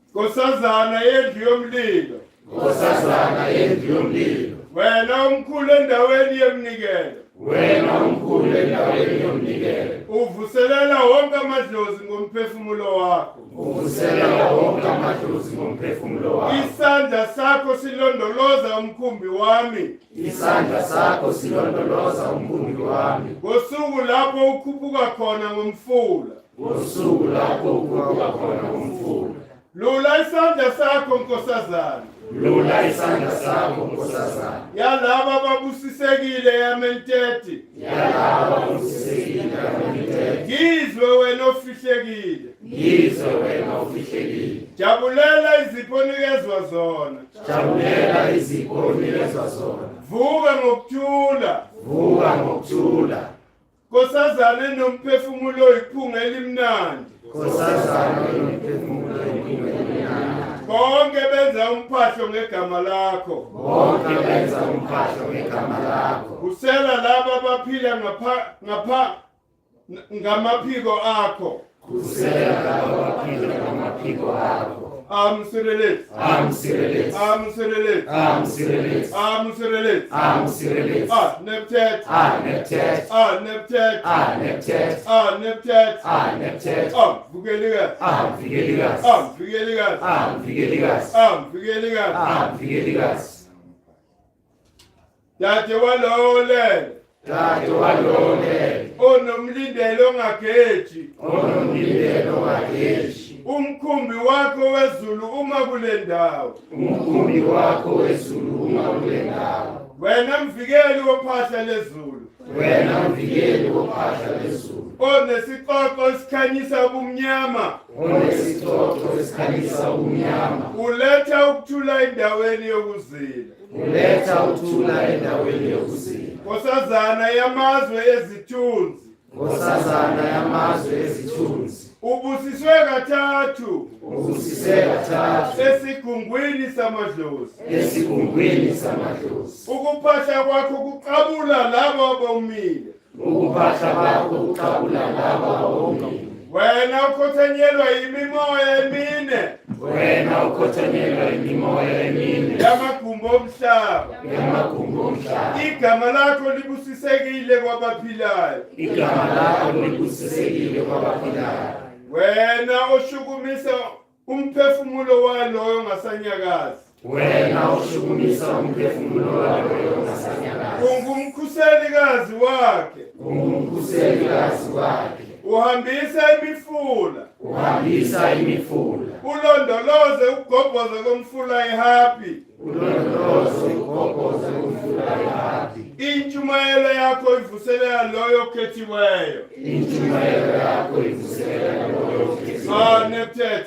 Nkosazana yendlu yomlilo. Nkosazana yendlu yomlilo. Wena umkhulu endaweni yemnikelo. Wena umkhulu endaweni yomnikelo. Uvuselela wonke amadlozi ngomphefumulo wakho. Uvuselela wonke amadlozi ngomphefumulo wakho. Isandla sakho silondoloza umkhumbi wami. Isandla sakho silondoloza umkhumbi wami. Ngosuku lapho ukhuphuka khona ngomfula. Ngosuku lapho ukhuphuka khona ngomfula. Lula isandla sakho Nkosazana. Lula isandla sakho Nkosazana. Yalaba babusisekile yamenteti. Yalaba babusisekile yamenteti. Ngizwe wena ofihlekile. Ngizwe wena ofihlekile. Jabulela izipho onikezwa zona. Jabulela izipho onikezwa zona. Vuka ngokuthula. Vuka ngokuthula. Nkosazana enomphefumulo iphunga elimnandi. Nkosazana enomphefumulo iphunga elimnandi. Bonke benza umphahlo ngegama lakho. Bonke benza umphahlo ngegama lakho. Kusela laba abaphila ngamaphiko akho. Kusela laba abaphila ngamaphiko akho. Amsirelet. Amsirelet. Amsirelet. Amsirelet. Amsirelet. Amsirelet. Neptet. Neptet. Neptet. Neptet. Neptet. Neptet. Vigeligas. Vigeligas. Vigeligas. Vigeligas. Vigeligas. Vigeligas. Dade walole. Dade walole. Onomlindelo ongageji. Onomlindelo ongageji. Umkhumbi wakho wezulu uma kule ndawo. Umkhumbi wakho wezulu uma kule ndawo. Wena mvikeli wophahla lezulu. Wena mvikeli wophahla lezulu. Onesixoxo esikhanyisa ubumnyama. Onesixoxo esikhanyisa ubumnyama. Uletha ukuthula endaweni yokuzila. Uletha ukuthula endaweni yokuzila. Nkosazana yamazwe ezithunzi. Nkosazana yamazwe ezithunzi. Ubusiswe kathathu. Ubusiswe kathathu. Esigungwini samadlozi. Esigungwini samadlozi. Ukuphahla kwakho kuqabula labo abomile. Ukuphahla kwakho kuqabula labo abomile. Wena ukhothanyelwa yimimoya emine. Wena ukhothanyelwa yimimoya emine. Yamagumbo omhlaba. Yamagumbo omhlaba. Igama lakho libusisekile kwabaphilayo. Igama lakho libusisekile kwabaphilayo. Wena oshukumisa umphefumulo waloyo ngasanyakazi. Wena oshukumisa umphefumulo waloyo ngasanyakazi. Ungumkhuselikazi wakhe. Ungumkhuselikazi wakhe. Uhambisa imifula. Uhambisa imifula. Ulondoloze ukugobhoza komfula ehappy. Ulondoloze ukugobhoza komfula ehappy. Intshumayelo yakho ivuselela loyo okhethiweyo. Intshumayelo yakho ivuselela loyo okhethiweyo. Neptet.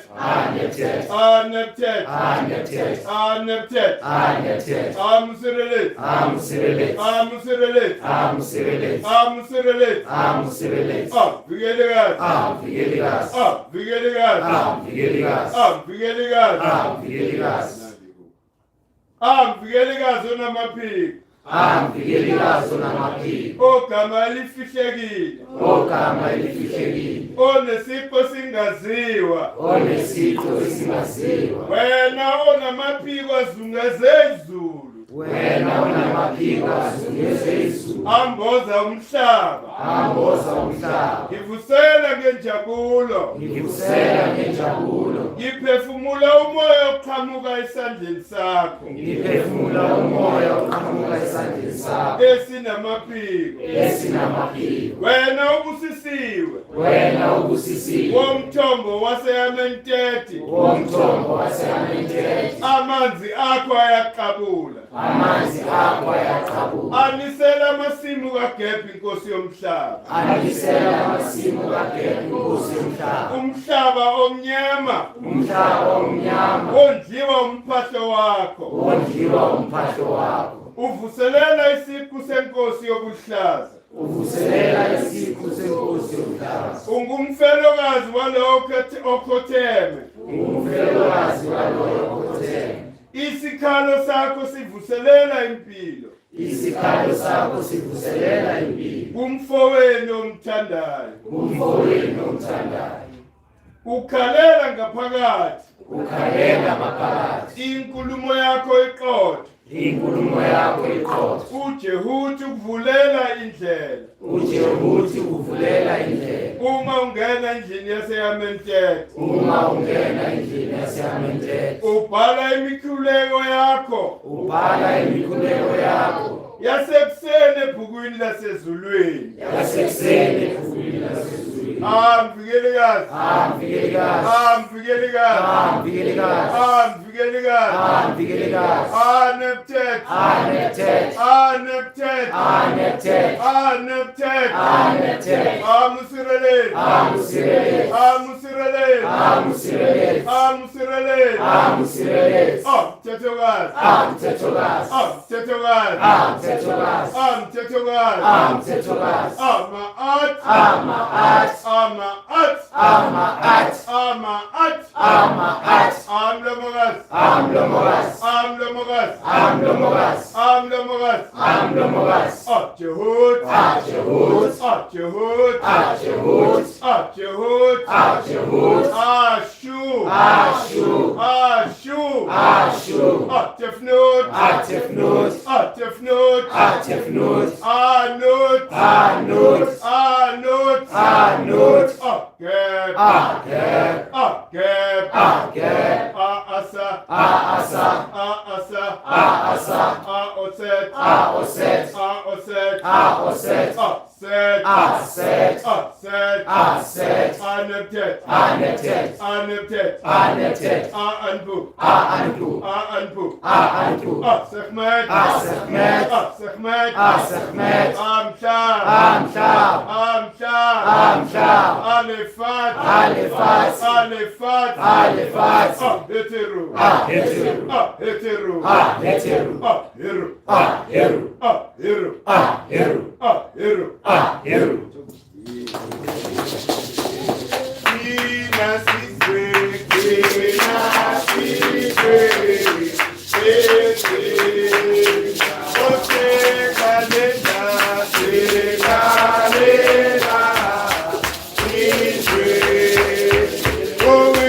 Neptet. Neptet. Neptet. Neptet. Neptet. Amsirelet. Amsirelet. Amsirelet. Amsirelet. Amsirelet. Amsirelet. Vigeligas. Vigeligas. Vigeligas. Vigeligas. Vigeligas. Vigeligas. Vigeligas onamaphiko. Vigeligas onamaphiko. Ogama elifihlekile. Ogama elifihlekile. Onesipho singaziwa. Onesipho singaziwa. Wena onamaphiko azungeze izulu. wena unamaphiko azungeze izulu, amboza umhlaba, amboza umhlaba, ngivusela ngenjabulo, ngivusela ngenjabulo, ngiphefumula umoya oqhamuka esandleni sakho, ngiphefumula umoya oqhamuka esandleni sakho, esinamaphiko, esinamaphiko, wena ubusisiwe, wena ubusisiwe, womthombo waseyamenteti, womthombo waseyamenteti, amanzi akho ayaqabula, amanzi akho ayaqhabula, anisela amasimu kaGebhi inkosi yomhlaba, anisela amasimu kaGebhi inkosi yomhlaba, umhlaba omnyama, umhlaba omnyama, wondliwa umphahlo wakho, wondliwa umphahlo wakho, uvuselela isiqu senkosi yobuhlaza, uvuselela isiqu senkosi yomhlaba, ungumfelokazi walowo okhotheme, ungumfelokazi walowo okhotheme, isikhalo sakho sivuselela impilo, isikhalo sakho sivuselela impilo, kumfowenu omthandayo, kumfowenu omthandayo, ukhalela ngaphakathi, ukhalela maphakathi, inkulumo yakho iqotho, inkulumo yakho iqotho, uJehuthi ukuvulela indlela, uJehuthi uvulela indlela, uma ungena endlini yaseyamenteti, uma ungena endlini yaseyamenteti, ubhala imikhuleko yakho, ubhala imikhuleko yakho, yasekuseni ebhukwini lasezulwini, yasekuseni ebhukwini lasezulwini, mvikelekazi, mvikelekazi, mvikelekazi, mvikelekazi, mvikelekazi, mvikelekazi, Nebt, Nebt, Nebt, Nebt, Nebt, Nebt, Musireleli, Musireleli, Musireleli, Musireleli, Musireleli, Musireleli, Mthethokazi, Mthethokazi, Mthethokazi, Mthethokazi, Mthethokazi, Mthethokazi, Ama-at, Ama-at, Ama-at, Ama-at, Ama-at, Ama-at, Amlomokazi, Amlomokazi, Amlomokazi, Amlomokazi, Amlomokazi, Amlomokazi, Jehuthi, Jehuthi, Jehuthi, Jehuthi, Jehuthi, Jehuthi, Ashu, Ashu, Ashu, Ashu, Tefnut, Tefnut, Tefnut, Tefnut, Anut, Anut, Anut, Anut, Geb, Ageb, Geb, Ageb, Asa, Asa, Asa, Asa, Oset, Oset, Oset, Oset, Set, Aset, Set, Aset, Nebt, Nebt, Nebt, Nebt, Anbu, Anbu, Anbu, Anbu, Sechmet, Sechmet, Sechmet, Sechmet, Amshar, Amshar, Amshar, Amshar, Alefat, Alefat, Alefat, Alefat, Heteru, Heteru, Heteru, Heteru, Heru, Heru, Heru, Heru, Heru, Heru. Oh,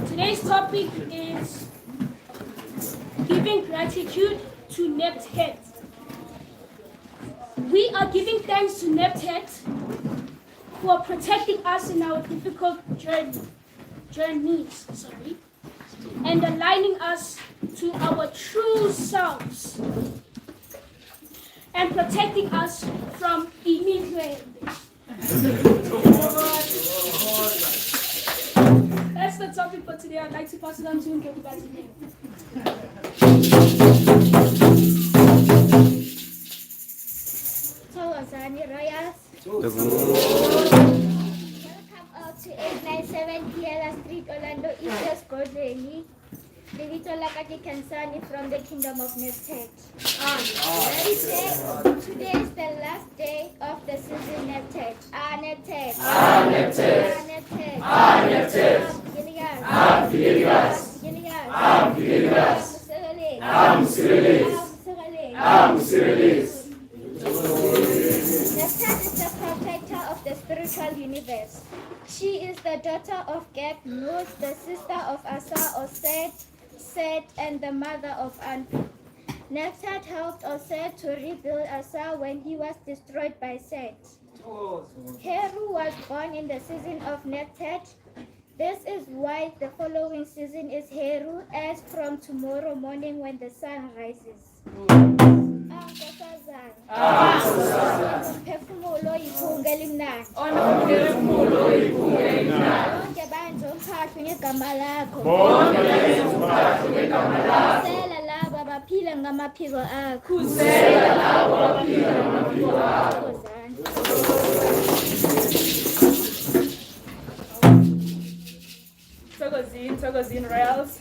Today's topic is giving gratitude to Nebt. We are giving thanks to Nebt for protecting us in our difficult journeys, and aligning us to our true selves, and protecting us from immigrants. That's the topic for today. I'd like to pass it on to everybody. Welcome all to 897 Kiela Street, Orlando East Golden. Divito Lakati Kansani from the Kingdom of Nebt. Today is the last day of the season. Nebt. Nebt. Nebt. Nebt is the protector of the spiritual universe. She is the daughter of Geb, Nuz, the sister of Asa, Osed, and the mother of Anpi. Nebt helped Osed to rebuild Asa when he was destroyed by Seth. Heru was born in the season of Nebt. This is why the following season is Heru, as from tomorrow morning when the sun rises. Umphefumulo iphunga elimnandi. Bonke banje umphathwe ngegama lakho. Khusela labo abaphila ngamaphiko akho. Togozine Royals.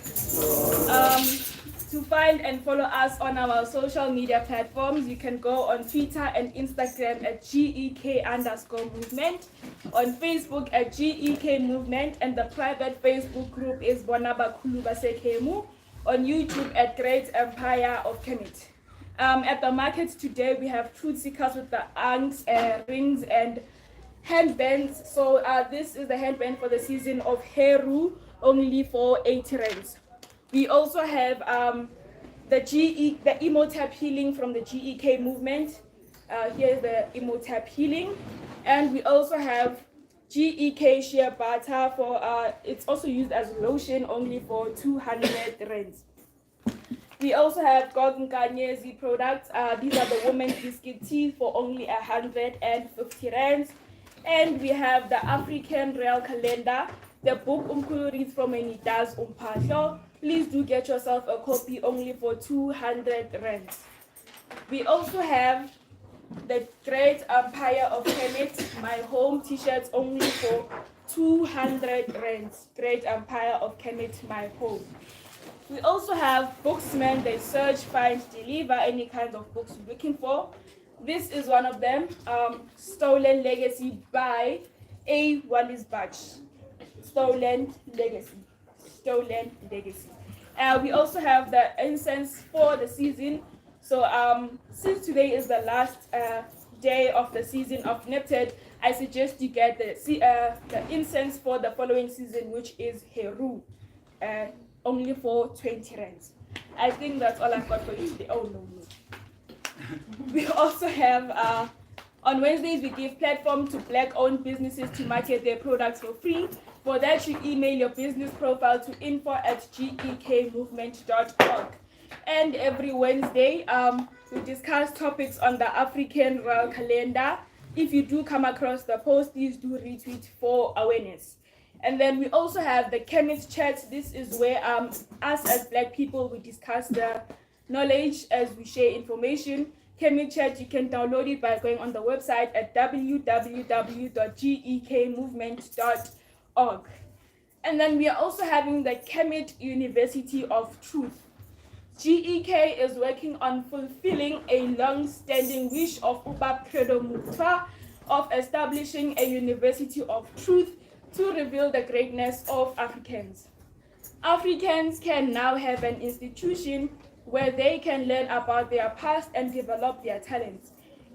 To find and follow us on our social media platforms, you can go on Twitter and Instagram at GEK_movement, on Facebook at GEK Movement, and the private Facebook group is Bonaba Kuluba Sekemu, on YouTube at Great Empire of Kemet. At the market today, we have truth seekers with the anks, rings, and handbands. So this is the handband for the season of Heru, only for 80 rands. We also have the Emotap healing from the GEK movement. Here's the Emotap healing. And we also have GEK shea butter for, it's also used as lotion only for 200 rands. We also have Golden Kanyezi products. These are the women's biscuit tea for only 150 rands. And we have the African Real Calendar, the book Umkhulu reads from and it does Umpahlo. Please do get yourself a copy only for 200 rands. We also have the Great Empire of Kemet, my home t-shirts only for 200 rands. Great Empire of Kemet, my home. We also have Booksman, they search, find, deliver any kind of books you're looking for. This is one of them, Stolen Legacy by A. Wallis Batch. Stolen Legacy. Stolen Legacy. We also have the incense for the season. So since today is the last day of the season of Nebt, I suggest you get the incense for the following season, which is Heru, only for 20 rands. I think that's all I've got for you today. Oh no. We also have on Wednesdays we give platform to Black-owned businesses to market their products for free. For that, you email your business profile to info@gekmovement.org. And every Wednesday, we discuss topics on the African Royal Calendar. If you do come across the post, please do retweet for awareness. And then we also have the Chemist Chat. This is where us as Black people, we discuss the knowledge as we share information. Chemist Chat, you can download it by going on the website at www.gekmovement.org. And then we are also having the Kemet University of Truth. GEK is working on fulfilling a long-standing wish of Ubab Credo Mutwa of establishing a University of Truth to reveal the greatness of Africans. Africans can now have an institution where they can learn about their past and develop their talents.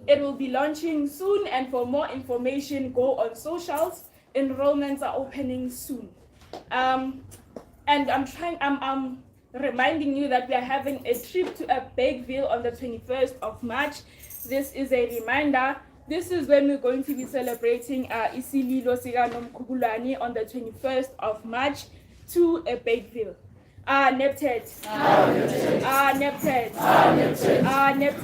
It will be launching soon, and for more information, go on socials. Enrollments are opening soon. And I'm reminding you that we are having a trip to Bakeville on the 21st of March. This is a reminder. This is when we're going to be celebrating Isililo Sika Nomkhubulwane on the 21st of March to Bakeville. Nebt. Nebt. Nebt.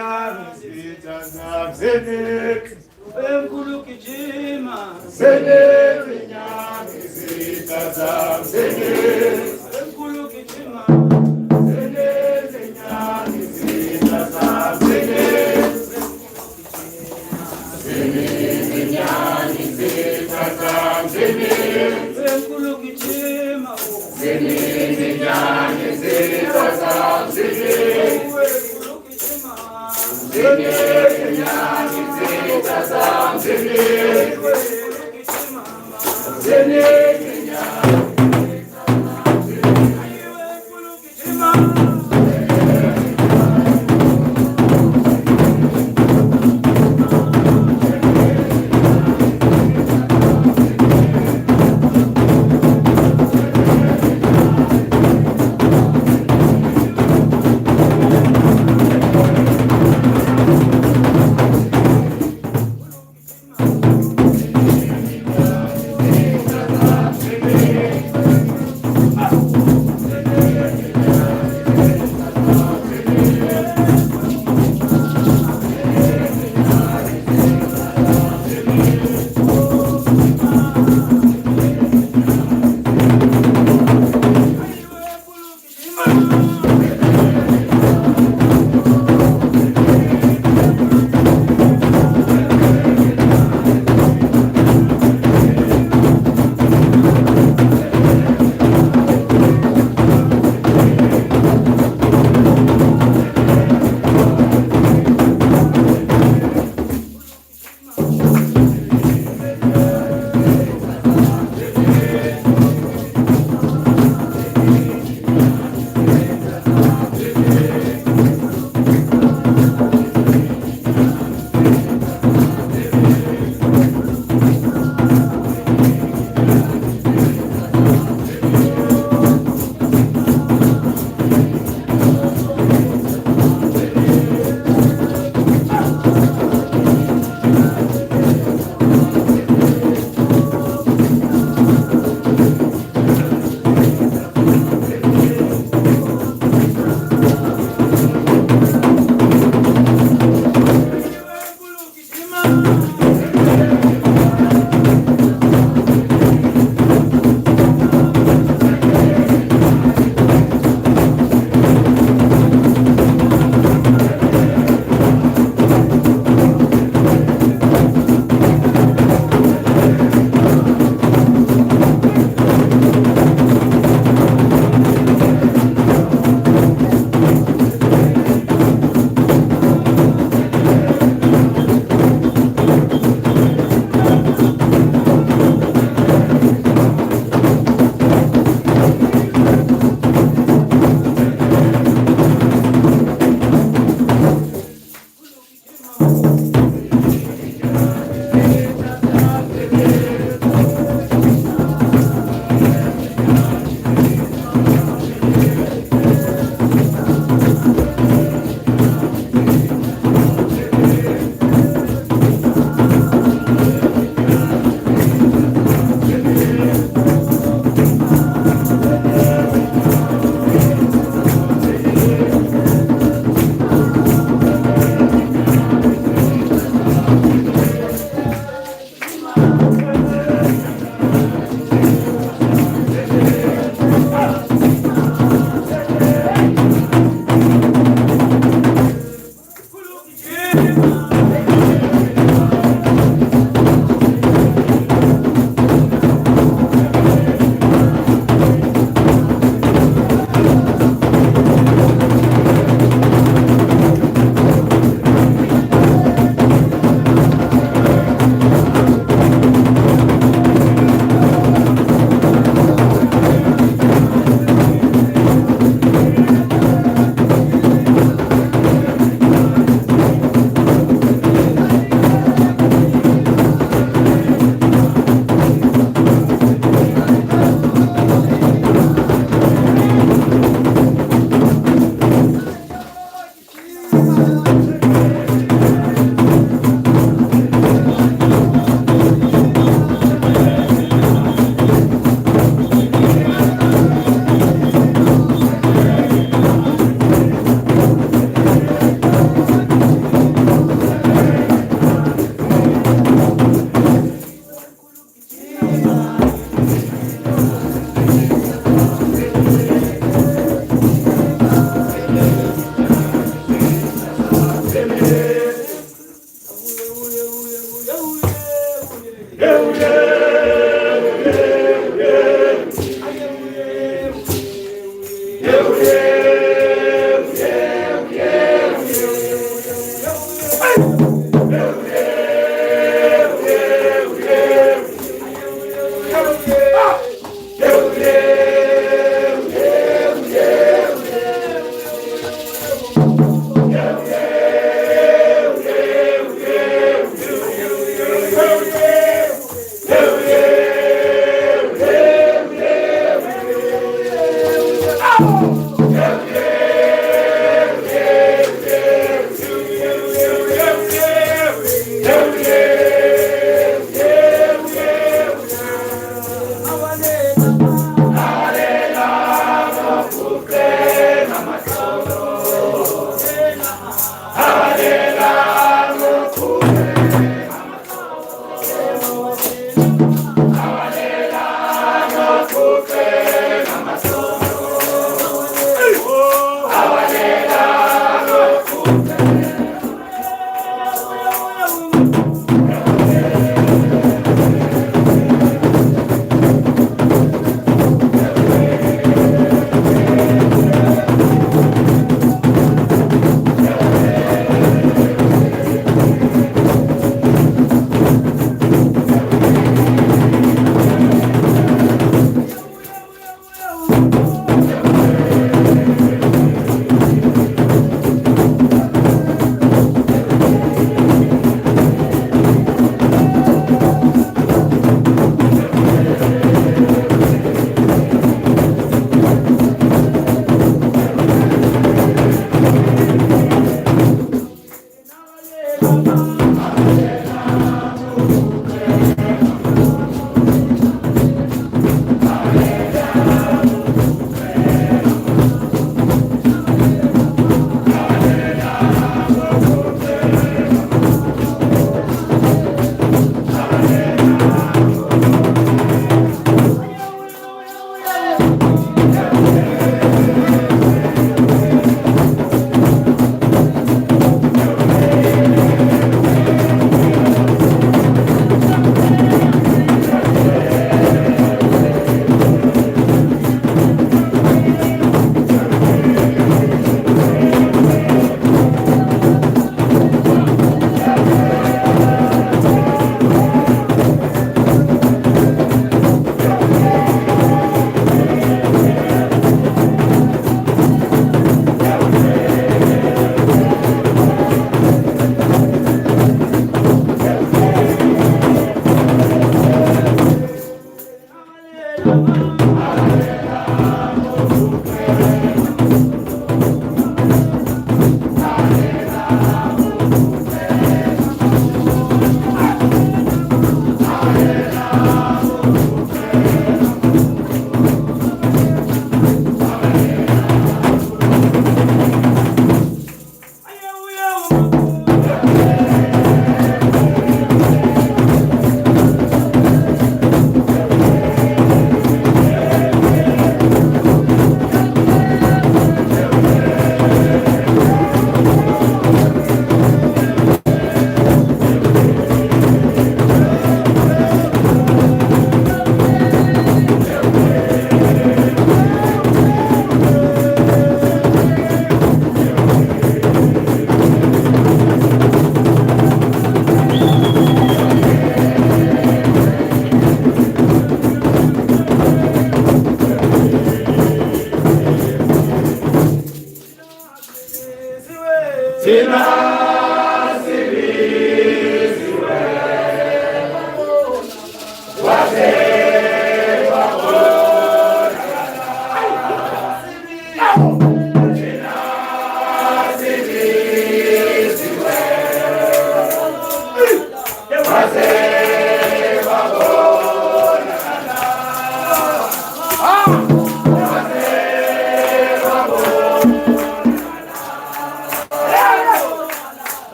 zenyani zitazam zenet enkulu kijima zenet zenyani zitazam zenet enkulu kijima zenet zenyani zitazam zenet zenet zenyani zitazam zenet enkulu kijima zenet zenyani zitazam zenet enkulu kijima zenet zenyani zitazam zenet zenet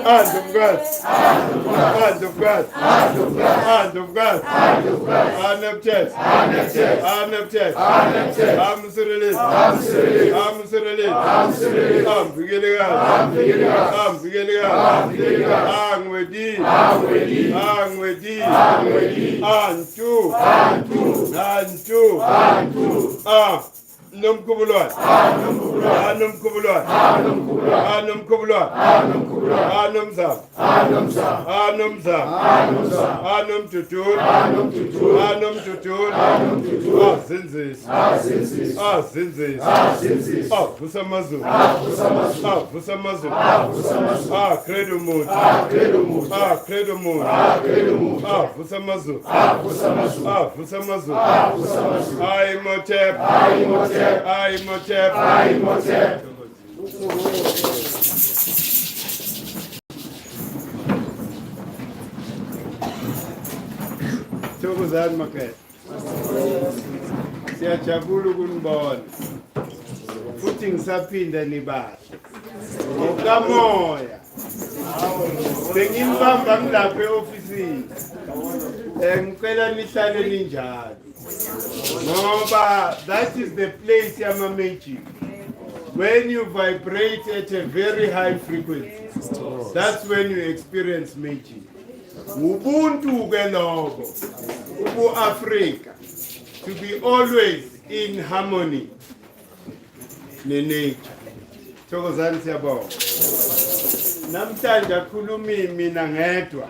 Hand of God. Hand of God. Hand of God. Hand of God. Hand of God. Hand of chest. Hand of chest. Hand of chest. Hand of chest. Arms release. Arms release. Arms release. Arms release. Arms beginning. Arms beginning. Arms beginning. Arms beginning. Arm with D. Arm with D. Arm with D. Arm with D. Arm two. Arm two. Arm two. Arm two. Arm. Num kubulot. Num kubulot. Num kubulot. Num kubulot. Num kubulot. Num kubulot. Num zam. Num zam. Num zam. Num zam. Num tutun. Num tutun. Num tutun. Num tutun. Ah zinzis. Ah zinzis. Ah zinzis. Ah zinzis. Ah busamazu. Ah busamazu. Ah busamazu. Ah busamazu. Ah credo mood. Ah credo mood. Ah credo mood. Ah credo mood. Ah busamazu. Ah busamazu. Ah busamazu. Ah busamazu. Ai motep. Ai motep. Ai motep. Ai motep. Thokozani makhaya. Siyajabula ukunibona. Futhi ngisaphinda nibahle. Ngokamoya. Bengimbamba ngilapha eofisini. Ngicela nihlale ninjalo. Ngoba that is the place yama-magic. When you vibrate at a very high frequency, that's when you experience magic. Ubuntu ke lokho, ubu-Afrika, to be always in harmony ne-nature. Thokozani siyabonga. Namhlanje akhulumi mina ngedwa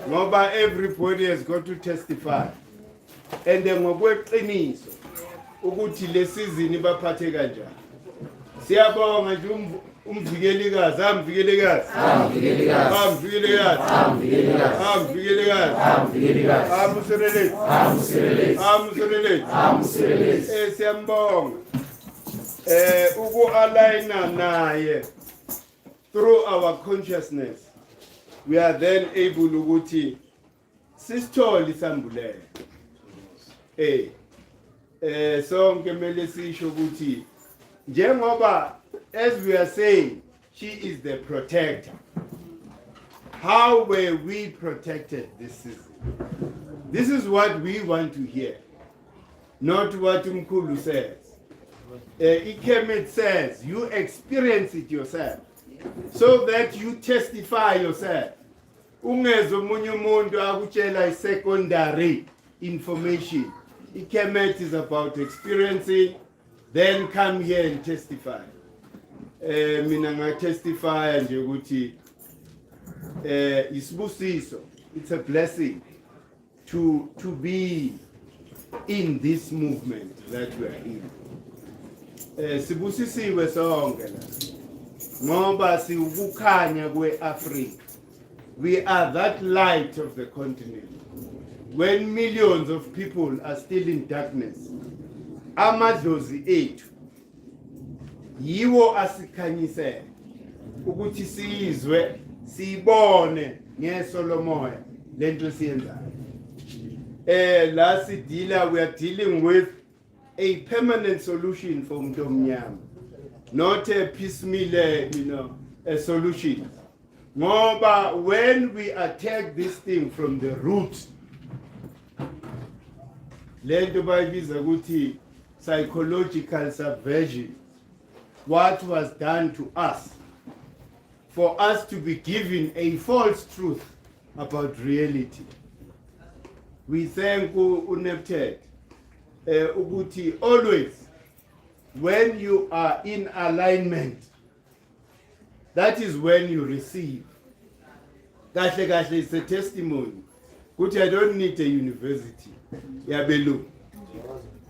ngoba everybody has got to testify. And ngokweqiniso ukuthi le season baphathe kanjani. Siyabonga nje umvikelikazi, amvikelikazi. Siyambonga. Uku-aligna naye through our consciousness, we are then able ukuthi sisithole isambulelo. Sonke mele sisho ukuthi njengoba, as we are saying, she is the protector. How were we protected this season? This is what we want to hear, not what Mkulu says. Ikemet says you experience it yourself, so that you testify yourself. Ungezo omunye umuntu akutshela secondary information. Ikemet is about experiencing, then come here and testify. Mina ngatestify nje ukuthi isibusiso, it's a blessing to be in this movement that we are in. Sibusisiwe sonke la ngoba siukukhanya kwe-Africa. We are that light of the continent. When millions of people are still in darkness, amadlozi ethu yiwo asikhanyisela ukuthi sizwe sibone ngeso lomoya lento siyenzayo. La sidila, we are dealing with a permanent solution for Mdomnyama, not a piecemeal, a solution. Ngoba when we attack this thing from the root, lento bayibiza ukuthi psychological subversion, what was done to us, for us to be given a false truth about reality. We thank Nebt ukuthi always when you are in alignment, that is when you receive. Kahle kahle is a testimony. Kuti I don't need a university yabelu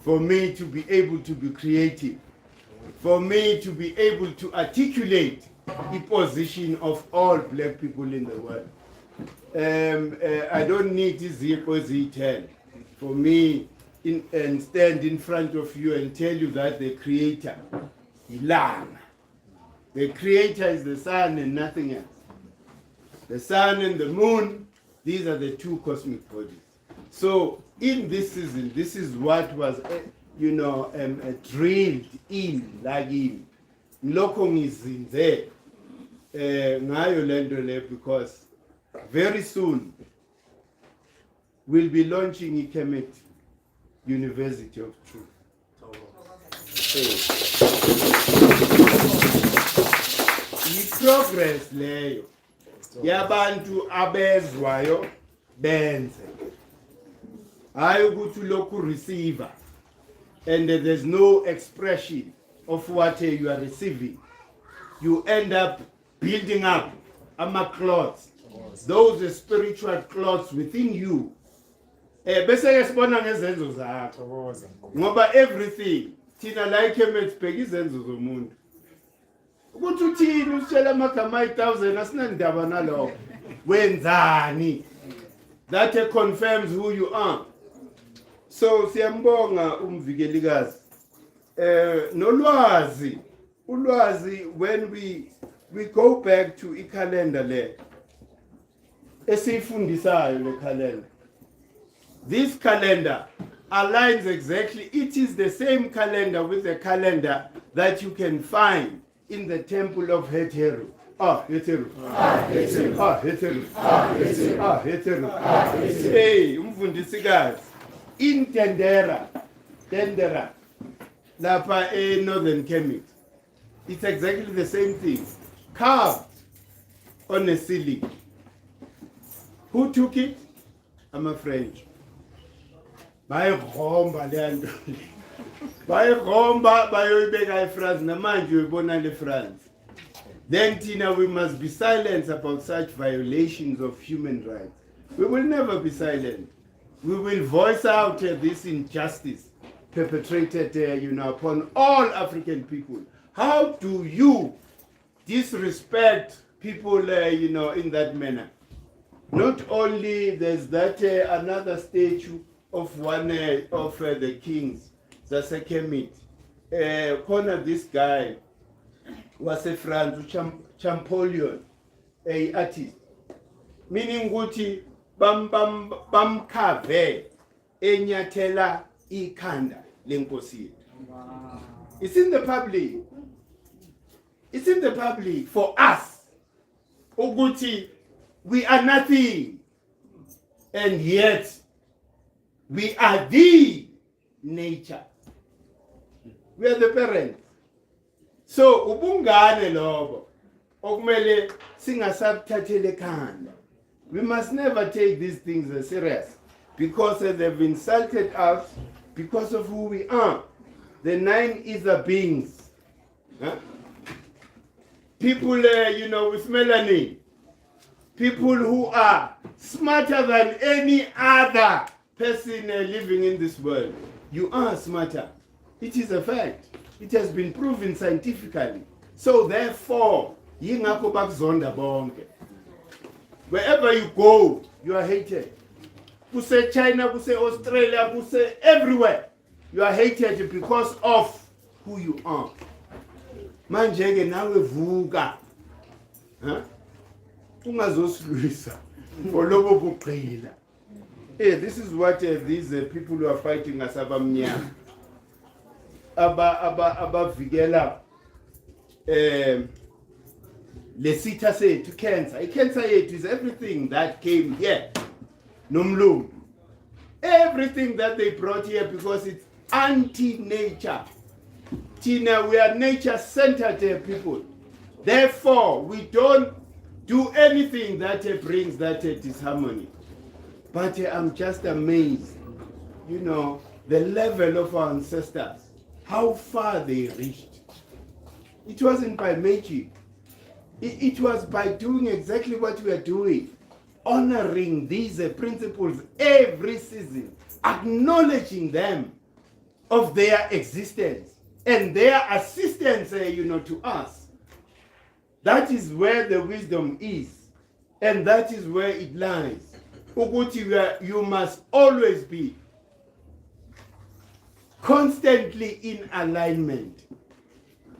for me to be able to be creative, for me to be able to articulate the position of all black people in the world. I don't need this for me and stand in front of you and tell you that the creator, the creator is the sun and nothing else. The sun and the moon, these are the two cosmic bodies. So in this season, this is what was, drilled in, like in Lokong is in there. Because very soon we'll be launching Ikemet University of Truth. Progress leyo yabantu abezwayo benze, hayi ukuthi lokhu receiver and there's no expression of what you are receiving. You end up building up cloths, those spiritual cloths within you. Bese sibona ngezenzo zakho ngoba everything thina like emetsibheka izenzo zomuntu ukuthi uthini usitshela amagama 1000 asinandaba nalokho wenzani. That confirms who you are. So siyambonga umvikelikazi nolwazi ulwazi. When we go back to calendar le esifundisayo le calendar, this calendar aligns exactly. It is the same calendar with the calendar that you can find in the temple of Heteru. Hey, umfundisikazi intendera Then there are Lapa a Northern Kemet. It's exactly the same thing. Carved on a ceiling. Who took it? I'm a French. Bayigomba le nto. Bayigomba bayoyibeka eFrance namanje uyibona le France. Then Tina, we must be silent about such violations of human rights. We will never be silent. We will voice out this injustice perpetrated upon all African people. How do you disrespect people in that manner? Not only there's that another statue of one of the kings, that's a Kemet. Corner this guy was a France, Champollion, a artist. Meaning Guti bam kave enyathela ikhanda lenkosi. It's in the public. It's in the public for us. Uguti, we are nothing. And yet, we are the nature. We are the parents. So, ubungane lobo. Okumele singasabthathele ekhanda. We must never take these things as serious because they've insulted us because of who we are. The 9 ether beings. Huh? People, with melanin. People who are smarter than any other person living in this world. You are smarter. It is a fact. It has been proven scientifically. So therefore, yingakho bakuzonda bonke. Wherever you go, you are hated. Kuse China, kuse Australia, kuse everywhere. You are hated because of who you are. Manjeke nawe vuka. Huh? Ungazosilwisa. Olobo buqila. Hey, this is what these people who are fighting us abamnyama. Abavikela lesitha sethu cancer. Cancer yethu is everything that came here. Nomlungu. Everything that they brought here because it's anti-nature. Tina, we are nature-centered people. Therefore, we don't do anything that brings that disharmony. But I'm just amazed, the level of our ancestors, how far they reached. It wasn't by magic. It was by doing exactly what we are doing, honoring these principles every season, acknowledging them of their existence and their assistance, to us. That is where the wisdom is, and that is where it lies. Uguti, you must always be constantly in alignment.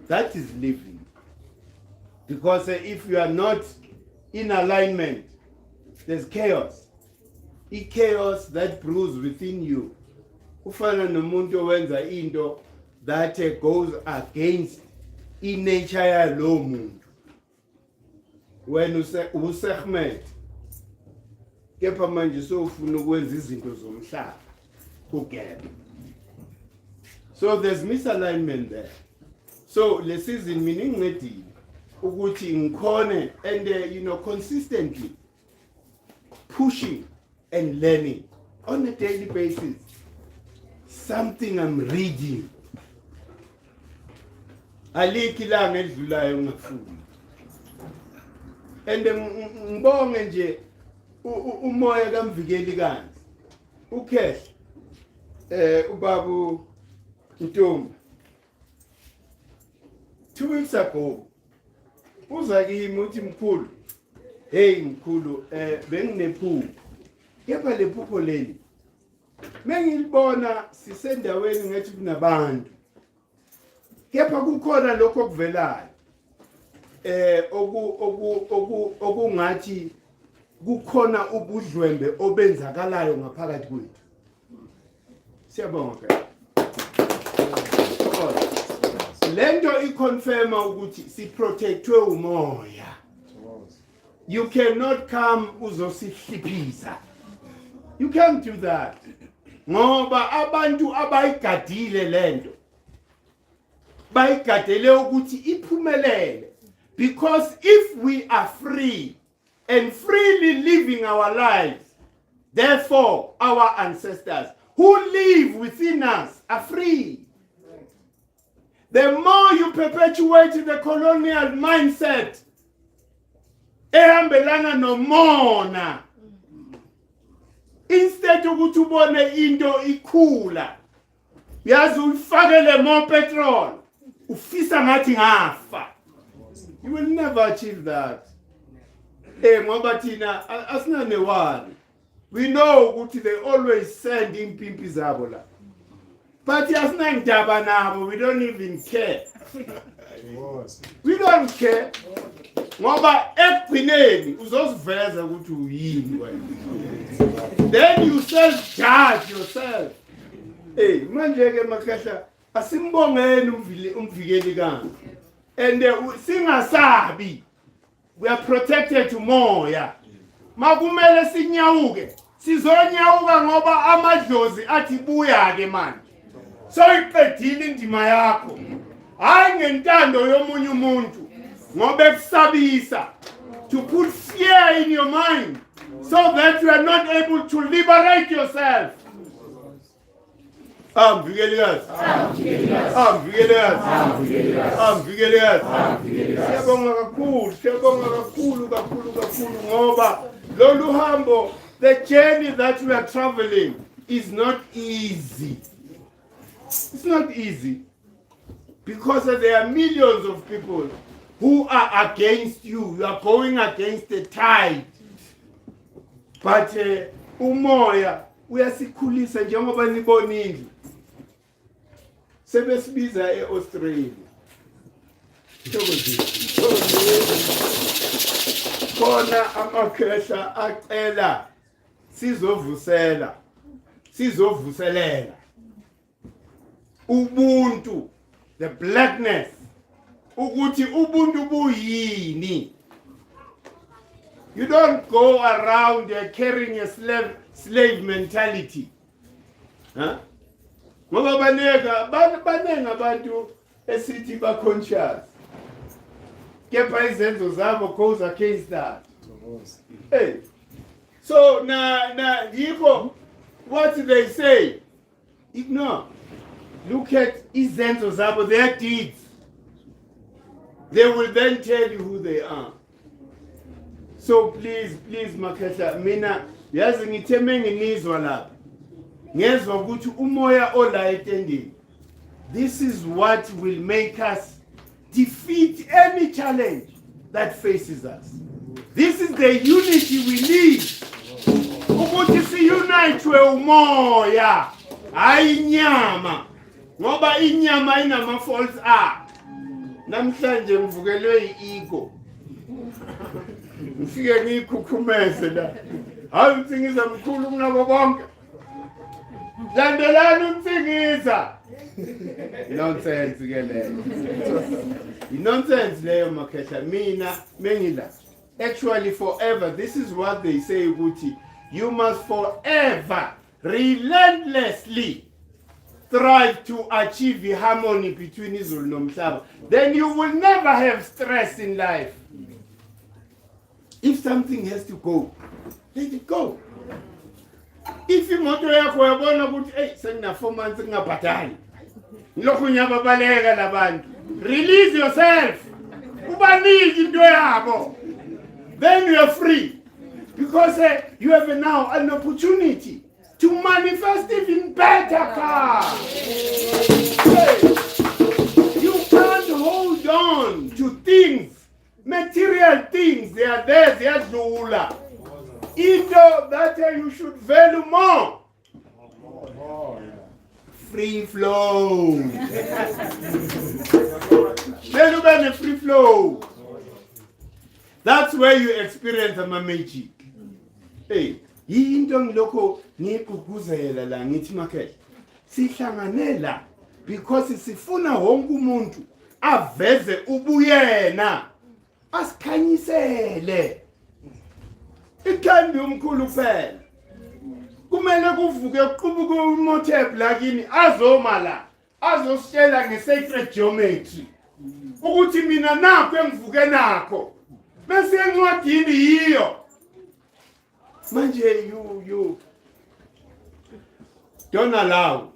That is living. Because if you are not in alignment, there's chaos. A chaos that brews within you. Ufana nomuntu wenza into that goes against in nature yalo muntu. When usegment kepha manje sofuna ukwenza izinto zomhlaba kugebe. So there's misalignment there. So le season meaning ngedini ukuthi ngikhone and consistently pushing and learning on a daily basis. Something I'm reading. Alikho ilanga elidlulayo ngafuni. And ngibonge nje umoya kamvikeli kanzi. Ukhehle ubabu Ntombi. 2 weeks ago uza kimi uthi mkhulu, hey mkhulu, benginephupho. Kepha lephupho leli mengilibona sisendaweni ngathi kunabantu. Kepha kukhona lokho okuvelayo. Okungathi kukhona ubudlwembe obenzakalayo ngaphakathi kwethu. Siyabonga. Lento iconfirma ukuthi siprotectwe umoya. You cannot come uzosihliphisa. You can't do that. ngoba abantu abayigadile lento bayigadele ukuthi iphumelele, because if we are free and freely living our lives, therefore our ancestors who live within us are free. The more you perpetuate the colonial mindset, ehambelana nomona, instead ukuthi ubone into ikhula, yazi ufakele more petrol, ufisa ngathi ngafa. You will never achieve that. Ngoba thina asinanewari. We know ukuthi they always send impimpi zabo la. But asinandaba nabo, we don't even care. We don't care. Ngoba ekugcineni uzosiveza ukuthi uyini wena. Then you self-judge yourself. Manje ke makhahla asimbongeni umvikeli kanga. And singasabi, we are protected to moya. Makumele sinyawuke, sizonyawuka ngoba amadlozi athi buya ke manje. So iqedile indima yakho. Hayi ngentando yomunye umuntu. Ngoba ekusabisa, to put fear in your mind so that you are not able to liberate yourself. Amvikelekazi. Siyabonga kakhulu ngoba lolu hambo, the journey that we are traveling is not easy. It's not easy because there are millions of people who are against you. You are going against the tide. But umoya uyasikhulisa njengoba nibonile. Sebesibiza eAustralia. Khona amakhehla acela sizovuselela ubuntu, the blackness, ukuthi ubuntu buyini. You don't go around carrying a slave mentality. Huh? Ngoba banenga abantu esithi ba conscious. Kepha izenzo zabo goes against that. Hey. So yiko what they say, ignore. Look at izenzo zabo, their deeds. They will then tell you who they are. So please Makhetha, mina yazi ngitheme nginizwa lapha. Ngezwe ukuthi umoya ola etendeni. This is what will make us defeat any challenge that faces us. This is the unity we need. Ukuthi siyunite umoya, hayi inyama. Ngoba inyama inama faults are. Namhlanje ngivukelwe i-ego. Ngifike ngikhukhumeze la. Hayi umtsingiza mkhulu kunabo bonke. Landelani umtsingiza. Nonsense ke leyo. Nonsense leyo Makhetha. Mina mengila. Actually forever, this is what they say ukuthi you must forever relentlessly strive to achieve the harmony between Izulu nomhlaba. Then you will never have stress in life. If something has to go, let it go. If imoto yakho yabona ukuthi sengina 4 months ngingabhadali, ngilokhu ngiyababaleka labantu, release yourself. Ubanike into yabo. Then you are free, because you have now an opportunity to manifest even better car. You can't hold on to things, material things. They are there, they are dula. Into that you should value more. Free flow. Then you get a free flow. That's where you experience a magic. Hey, into ngilokho ngikuguzela la ngithi Makhetha. Sihlanganela because sifuna wonke umuntu aveze ubuyena. Asikhanyisele. It can be umkhulu kuphela. kumele kuvuke kuqubuke uMothep lakini azoma la azositshela nge-sacred geometry ukuthi mina nakho engivuke nakho bese encwadini yiyo manje you don't allow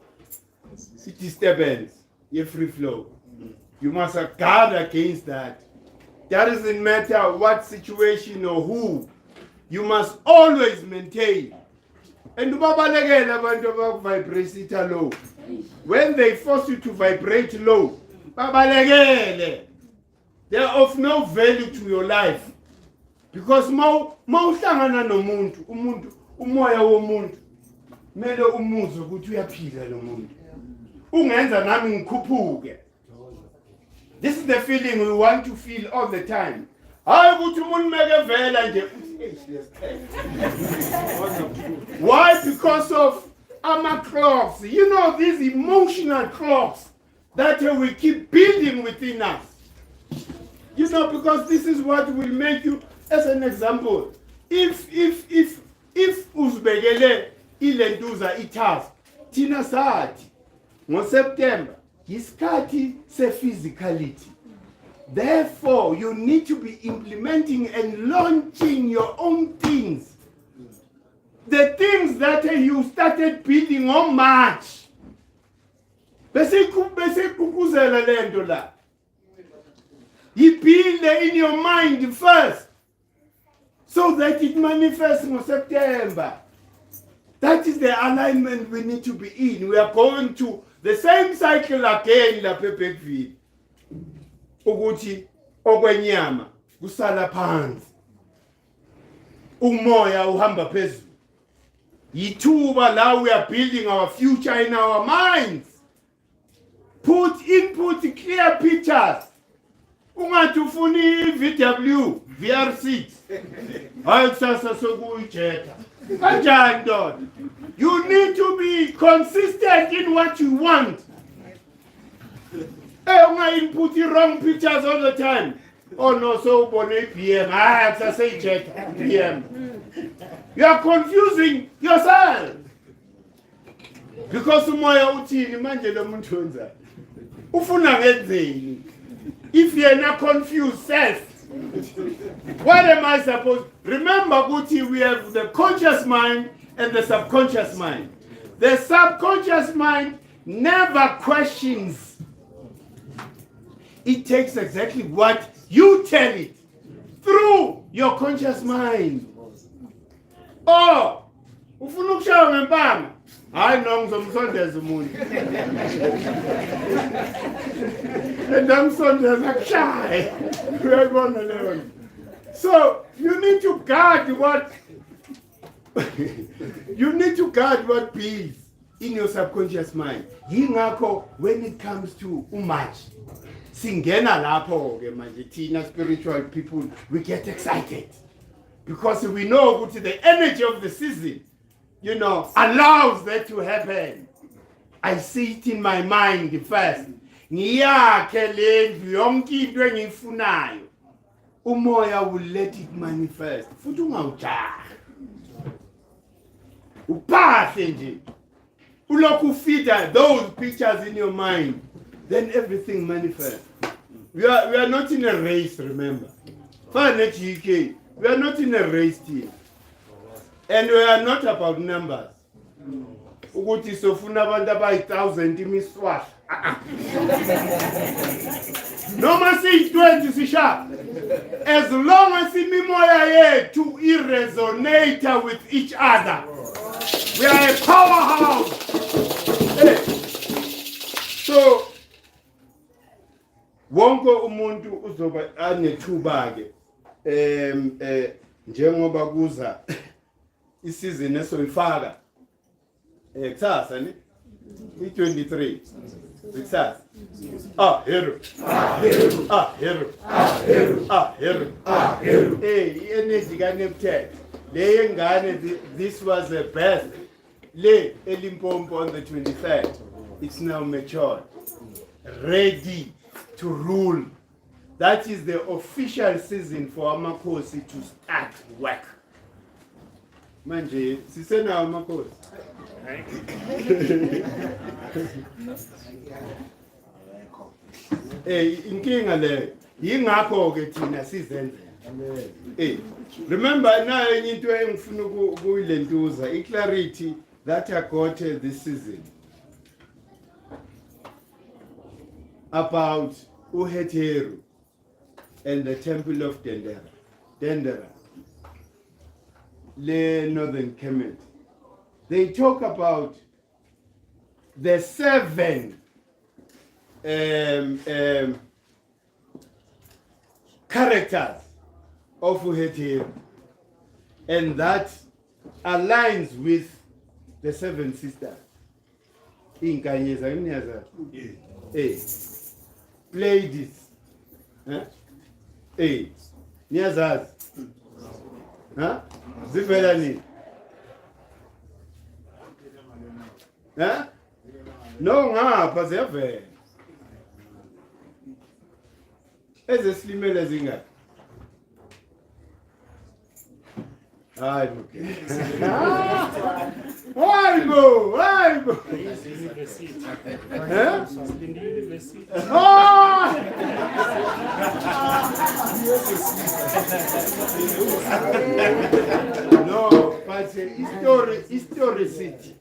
disturbance ye free flow. You must guard against that. That doesn't matter what situation or who. You must always maintain. And babalekela abantu abavibrate low. When they force you to vibrate low, babalekele. They are of no value to your life. Because mawuhlangana nomuntu, umoya womuntu, mele umuzwe ukuthi uyaphila lo muntu. Ungenza nami ngikhuphuke. This is the feeling we want to feel all the time. Hayi ukuthi umuntu meke vela nje why? Because of our clocks. You know, these emotional clocks that we keep building within us. You know, because this is what will make you, as an example, if uzibekele ilentuza itask, thina sathi ngoSeptember isikhathi se-physicality. Therefore, you need to be implementing and launching your own things. The things that you started building on March. Bese kukuzela lento la. You build in your mind first, so that it manifests in September. That is the alignment we need to be in. We are going to the same cycle again, la Pepekville. Ukuthi okwenyama kusala phansi. Umoya uhamba phezulu. Yithuba la we are building our future in our minds. Put clear pictures. Ungathi ufuna VW VR6. Hayi kusasa sokuyijeta. Kanjani ndoda? You need to be consistent in what you want. Unga input the wrong pictures all the time. Oh no, so ubone PM. Kusasa ijeta PM. You are confusing yourself. Because umoya uthini manje lo muntu wenza. Ufuna ngenzeni? If you are not confused self, what am I supposed? Remember, Guti, we have the conscious mind and the subconscious mind. The subconscious mind never questions. It takes exactly what you tell it through your conscious mind. Oh, ufuna ukushaya ngempama. Hayi no ngizomsondeza umuntu. Ndamsondeza kushaya. Uyabona leyo. So, you need to guard what builds in your subconscious mind. Yingakho when it comes to March, singena lapho ke manje thina spiritual people, we get excited. Because we know that the energy of the season, you know, allows that to happen. I see it in my mind first. Ngiyakhe lendlu yonke into engiyifunayo. Umoya will let it manifest. Futhi ungawujahi. Uphathe nje. Ulokhu feeder those pictures in your mind, then everything manifests. We are not in a race, remember. Fine GK. We are not in a race team. And we are not about numbers. Ukuthi sofuna abantu abayi-1000 imiswash. Noma siyi-20 sisha. As long as imimoya yethu resonate with each other, we are a powerhouse. Hey. So wonke umuntu uzoba anethuba ke. Njengoba kuza isizini esoyifaka kusasa ne i23 kusasa hero energy ka Nebt le yengane. This was the best le eLimpopo on the 23rd. It's now matured, ready to rule. That is the official season for Amakosi to start work. manje sisenawo amakhosi. Inkinga le yingakho ke thina sizenzela. Remember nayo enye into engifuna ukuyilentuza iclarity that I got this season about uHetheru and the temple of Dendera, le northern Kemet. They talk about the 7 characters of Uhetir, and that aligns with the 7 sisters. Inkanyeza imnyaza. Ladies. Niyazaz. Zivela nini? No ngapha ziyavela. Ezesilimela zingaphi? Hayi bo. No, but history city.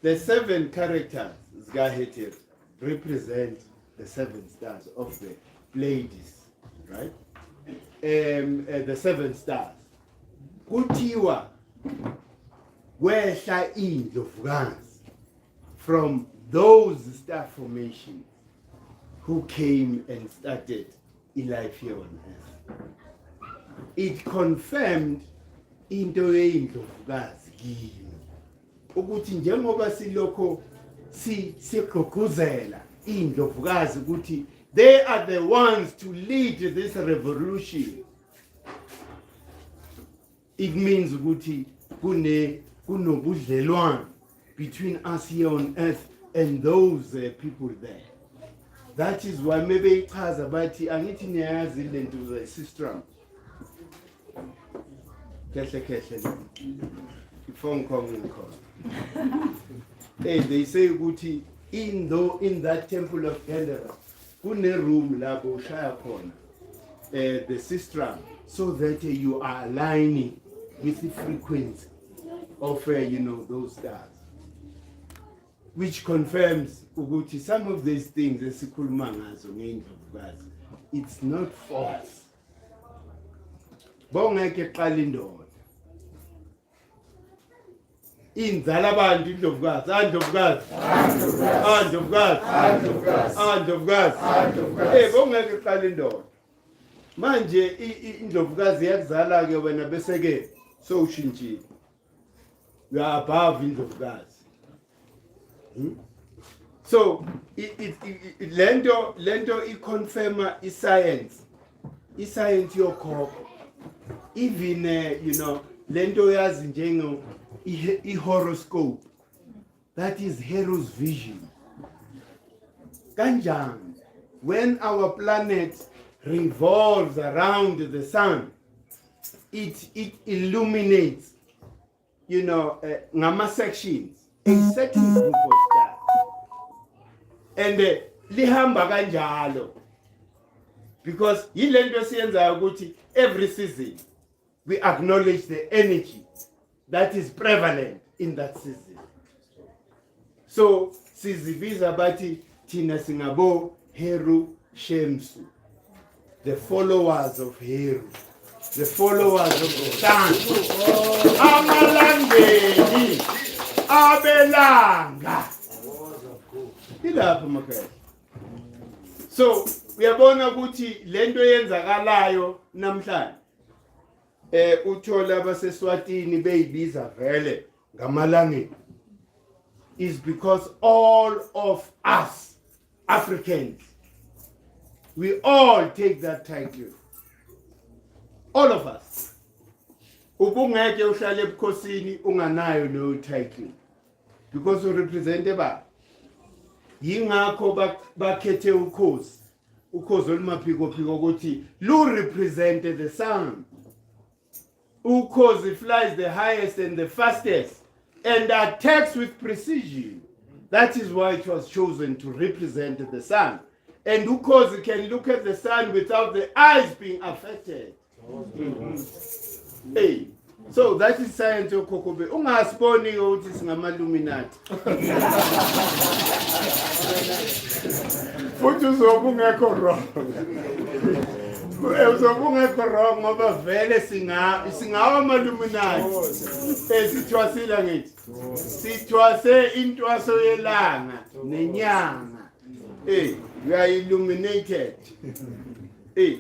The 7 characters Zgahetir represent the 7 stars of the Pleiades, right? The 7 stars. Kuthiwa wehla indlovukazi from those star formations who came and started life here on earth. It confirmed into yendlovukazi kimi ukuthi njengoba silokho sigqugquzela indlovukazi ukuthi they are the ones to lead this revolution. It means ukuthi kunobudlelwano between us here on earth and those people there. That is why maybe ichaza bathi angithi niyazi lento ze-system. Kehle. Phone call. They say ukuthi in that temple of Dendera kune room lapho ushaya khona the sistrum, so that you are aligning with the frequency of those stars, which confirms ukuthi some of these things esikhuluma ngazo ngendlovukazi it's not false. Bongeke qala indoda inzala abantu indlovukazi bongeke qala indoda manje indlovukazi yakuzala ke wena bese ke so ushintshile, you are above indlovukazi. So lento iconfirma iscience yokhokho, even lento yazi njengo horoscope, that is Hero's vision. Kanjani when our planet revolves around the sun, it illuminates ngama sections a certain group of stars, and lihamba kanjalo because yilento siyenza ukuthi every season we acknowledge the energy that is prevalent in that season. So sizibiza bathi thina singabo Heru Shemsu, the followers of Heru, the followers of the sun. Amalangeni abelanga ilapho makhaya. So uyabona ukuthi lento yenzakalayo namhlanje uthola abaseswatini beyibiza vele ngamalangeni is because all of us Africans, we all take that title. All of us. Ubungeke uhlale ebukhosini unganayo lo title because you represent ba. Yingakho bakhethe ukhozi olumaphiko phiko ukuthi lu represent the sun. Ukhozi flies the highest and the fastest and attacks with precision. That is why it was chosen to represent the sun. And Ukhozi can look at the sun without the eyes being affected. Hey, so that is science yokokobe. Ungasiboni ukuthi singama-Illuminati. Futhi uzobungekho wrong. Uzobungekho wrong ngoba vele singawa ama-Illuminati. Sithwasile ngithi. Sithwase intwaso yelanga nenyanga. We are illuminated.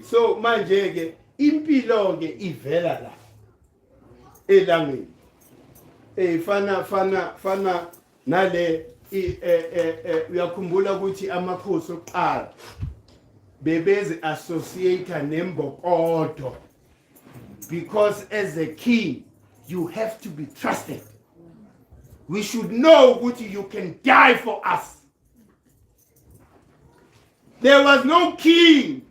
So manje ke impilo ke ivela la. Elangeni. Fana nale uyakhumbula ukuthi amakhosi oqala bebeze associate nembokodo, because as a king you have to be trusted. We should know ukuthi you can die for us. There was no king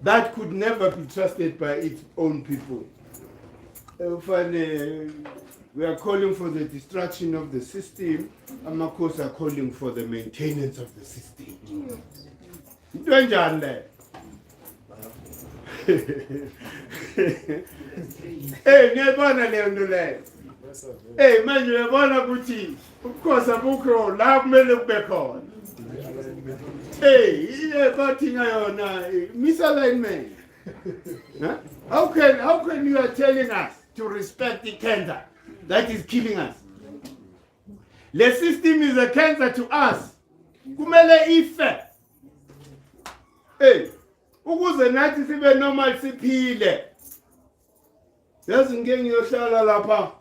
that could never be trusted by its own people. We are calling for the destruction of the system. Amakhosi are calling for the maintenance of the system. Into enjani le? Ngiyabona le nto le. Manje uyabona ukuthi ubukhosi abukho la kumele kube khona. Bathi ngayona misalignment. How can you are telling us to respect the cancer that is killing us? The system is a cancer to us. Kumele ife. Ukuze nathi sibe normal siphile. Yazi ngeke ngiyohlala lapha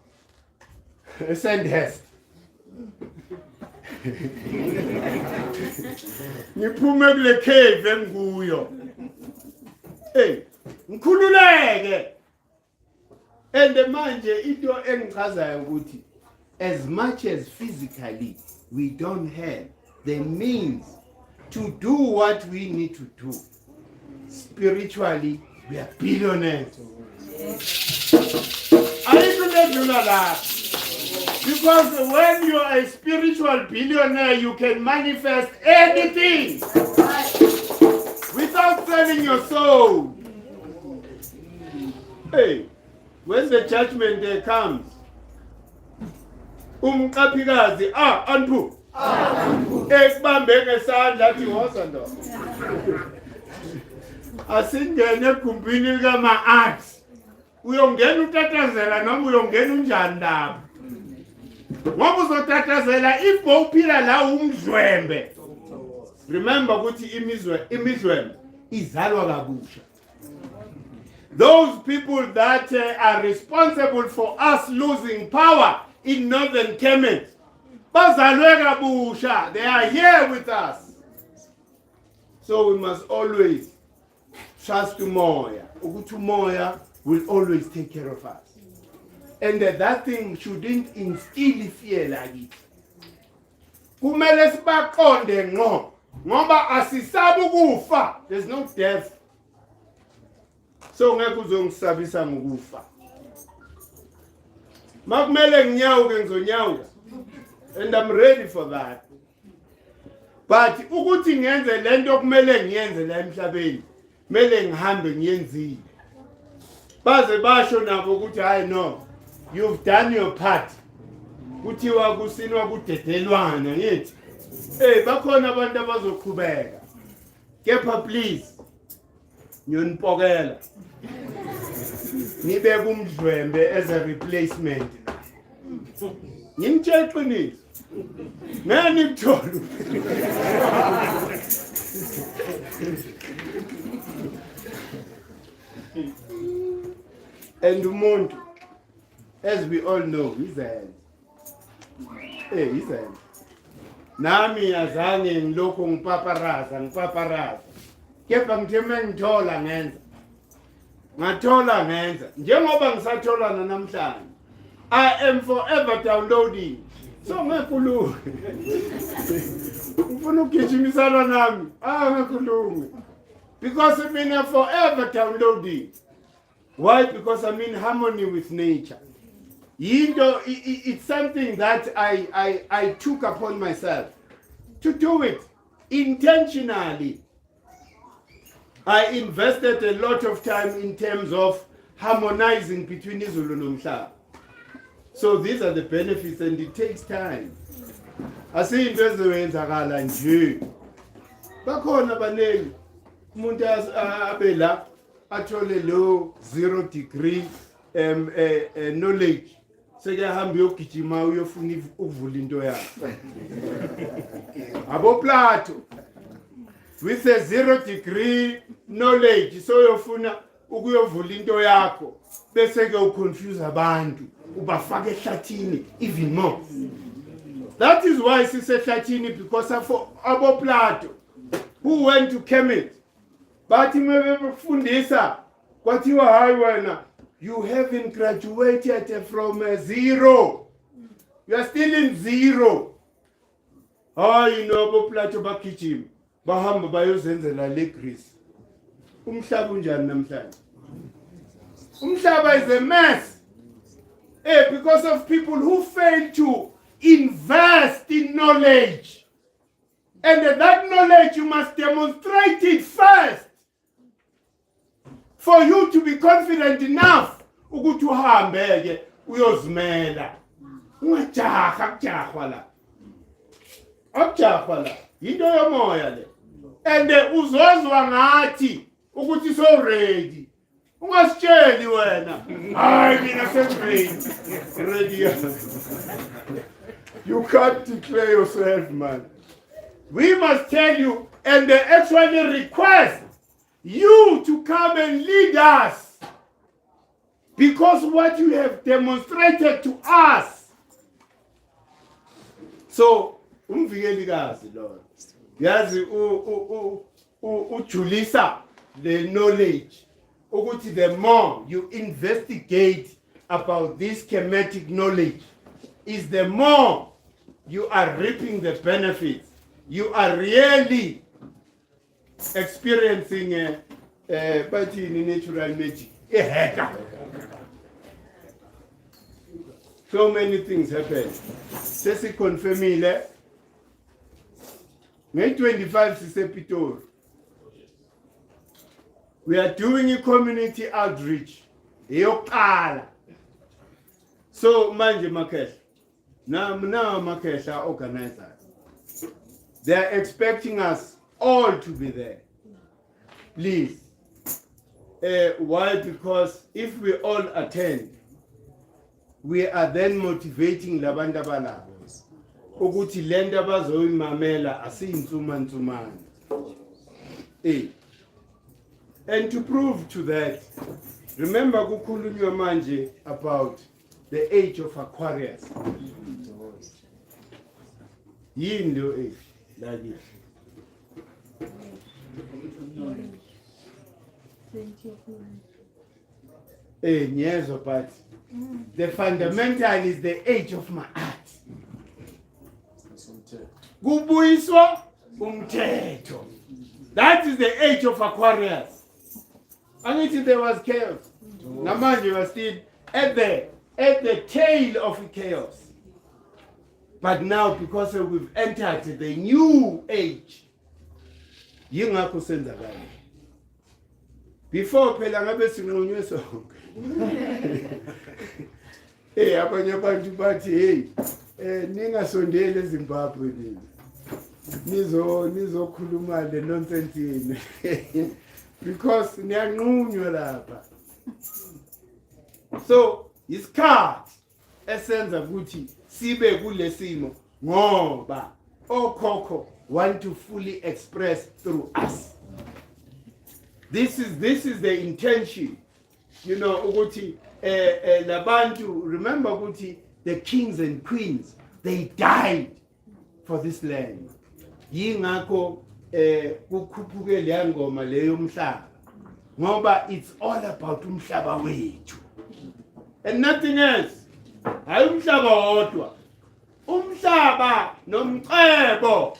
eSandhurst. Ngiphume kule cave engikuyo. Ngikhululeke. And manje into engichazayo ukuthi as much as physically we don't have the means to do what we need to do, spiritually we are billionaires. Because when you are a spiritual billionaire, you can manifest anything without selling your soul. When the judgment day comes, umqaphikazi anphu ekubambe ngesandla athi woza ndo asingene egumbini likama-arts uyongena utatazela noma uyongena unjani lapho ngoba uzotatazela if bowuphila la umdlwembe. Remember ukuthi imidlwembe izalwa kabusha. Those people that are responsible for us losing power in northern Kemet, bazalwe kabusha, they are here with us. So we must always trust Moya. Ukuthi Moya will always take care of us. And that thing shouldn't instill fear like it. Kumele sibaqonde ngqo ngoba asisabi ukufa. There's no death. So ngeke uzongisabisa ngokufa. Makumele nginyawuke ngizonyawuka. And I'm ready for that. But ukuthi ngiyenze lento kumele ngiyenze la emhlabeni, kumele ngihambe ngiyenzile. Baze basho nabo ukuthi hayi no, you've done your part. Kuthiwa kusinwa kudedelwana ngithi. Bakhona abantu abazoqhubeka. Kepha please ngiyonipokela. Nibeke umdlwembe as a replacement. Ngimtshela iqiniso. Ngani ngithola. And umuntu, as we all know, he's a hand. He's a hand. Nami azange ngilokho ngipaparaza. Kepha ngitheme ngithola ngenza. Ngathola ngenza. Njengoba ngisatholana namhlanje. I am forever downloading. So ngekhulumi. Ufuna ugijimisana nami? Ngekhulumi. Because mina forever downloading. Why? Because I'm in harmony with nature. It's something that I took upon myself to do it intentionally. I invested a lot of time in terms of harmonizing between izulu nomhlaba. So these are the benefits, and it takes time. Asinto ezenzakala nje. Bakhona abaningi umuntu abela athole lo 0 degree knowledge. Sekehamba uyogijima uyofuna ukuvula into yakhe. Abo Plato with a 0 degree knowledge, so uyofuna ukuyovula into yakho bese ke uconfuse abantu ubafaka ehlathini even more. That is why sisehlathini, because of abo Plato who went to Kemet. But mebefundisa kwathiwa hayi wena, you haven't graduated from 0. You are still in 0. Hayi abo Plato bagijima bahamba bayozenzela le Greece. Umhlaba unjani namhlanje? Umhlaba is a mess. Because of people who fail to invest in knowledge. And that knowledge, you must demonstrate it first for you to be confident enough ukuthi uhambe ke uyozimela. Ungajaha akujahwa la. Akujahwa la. Into yomoya le. And uzozwa ngathi ukuthi so ready. Ungasitsheli wena. Hayi mina ready. You can't declare yourself, man. We must tell you, and they actually request you to come and lead us, because what you have demonstrated to us. So, umvikelikazi Lord, yazi ujulisa the knowledge ukuthi the more you investigate about this schematic knowledge, is the more you are reaping the benefits. You are really experiencing natural magic. So many things happen. Sesi confirmile. May 25 Pitori. We are doing a community outreach. So manje Makesha. Now Makesha organizer. They are expecting us all to be there. Please. Why? Because if we all attend, we are then motivating labantu abalabo ukuthi lento abazoyimamela asiyinsumansumane. And to prove to that, remember kukhulunywa manje about the age of Aquarius. Yini lo age lakithi? Yes, but the fundamental is the age of my art. Kubuyiswa umthetho. That is the age of Aquarius. And there was chaos. Namanje was still at the tail of chaos. But now, because we've entered the new age, yingakho senza kanje. Before phela ngabe sinqunywe sonke. Abanye abantu bathi ningasondeli eZimbabwe nini. Nizokhuluma le nonsense yini. Because niyanqunywa lapha. So, isikhathi esenza ukuthi sibe kulesimo ngoba okhokho want to fully express through us. This is the intention. You know, ukuthi labantu, remember ukuthi the kings and queens, they died for this land. Yingakho kukhuphuke le ngoma leyo umhlaba. Ngoba it's all about umhlaba wethu. And nothing else. Hayi umhlaba wodwa. Umhlaba nomcebo.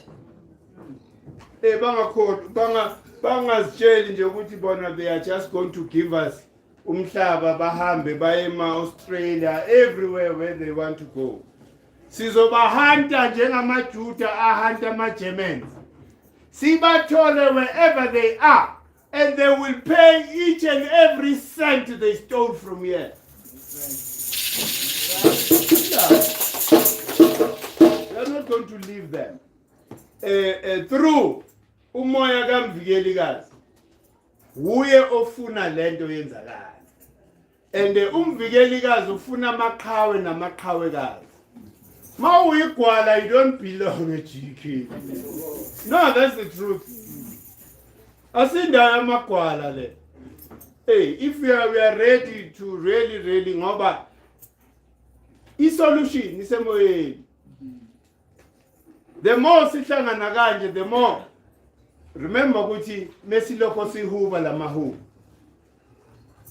Bangazitsheli nje ukuthi bona they are just going to give us umhlaba bahambe baye Australia, everywhere where they want to go. Sizobahanta njengamaJuda ahanta ama-Germans. Sibathole wherever they are, and they will pay each and every cent they stole from here. We are not going to leave them. Through umoya kamvikelikazi uye ofuna lento yenzakala, and umvikelikazi ufuna amaqhawe namaqhawekazi. Ma uyigwala, you don't belong at GK. No, that's the truth. Asindayo amagwala le. Hey, if we are ready to really ngoba i-solution isemoyeni. The more sihlangana kanje, the more remember ukuthi mesilokho sihuba lamahubo.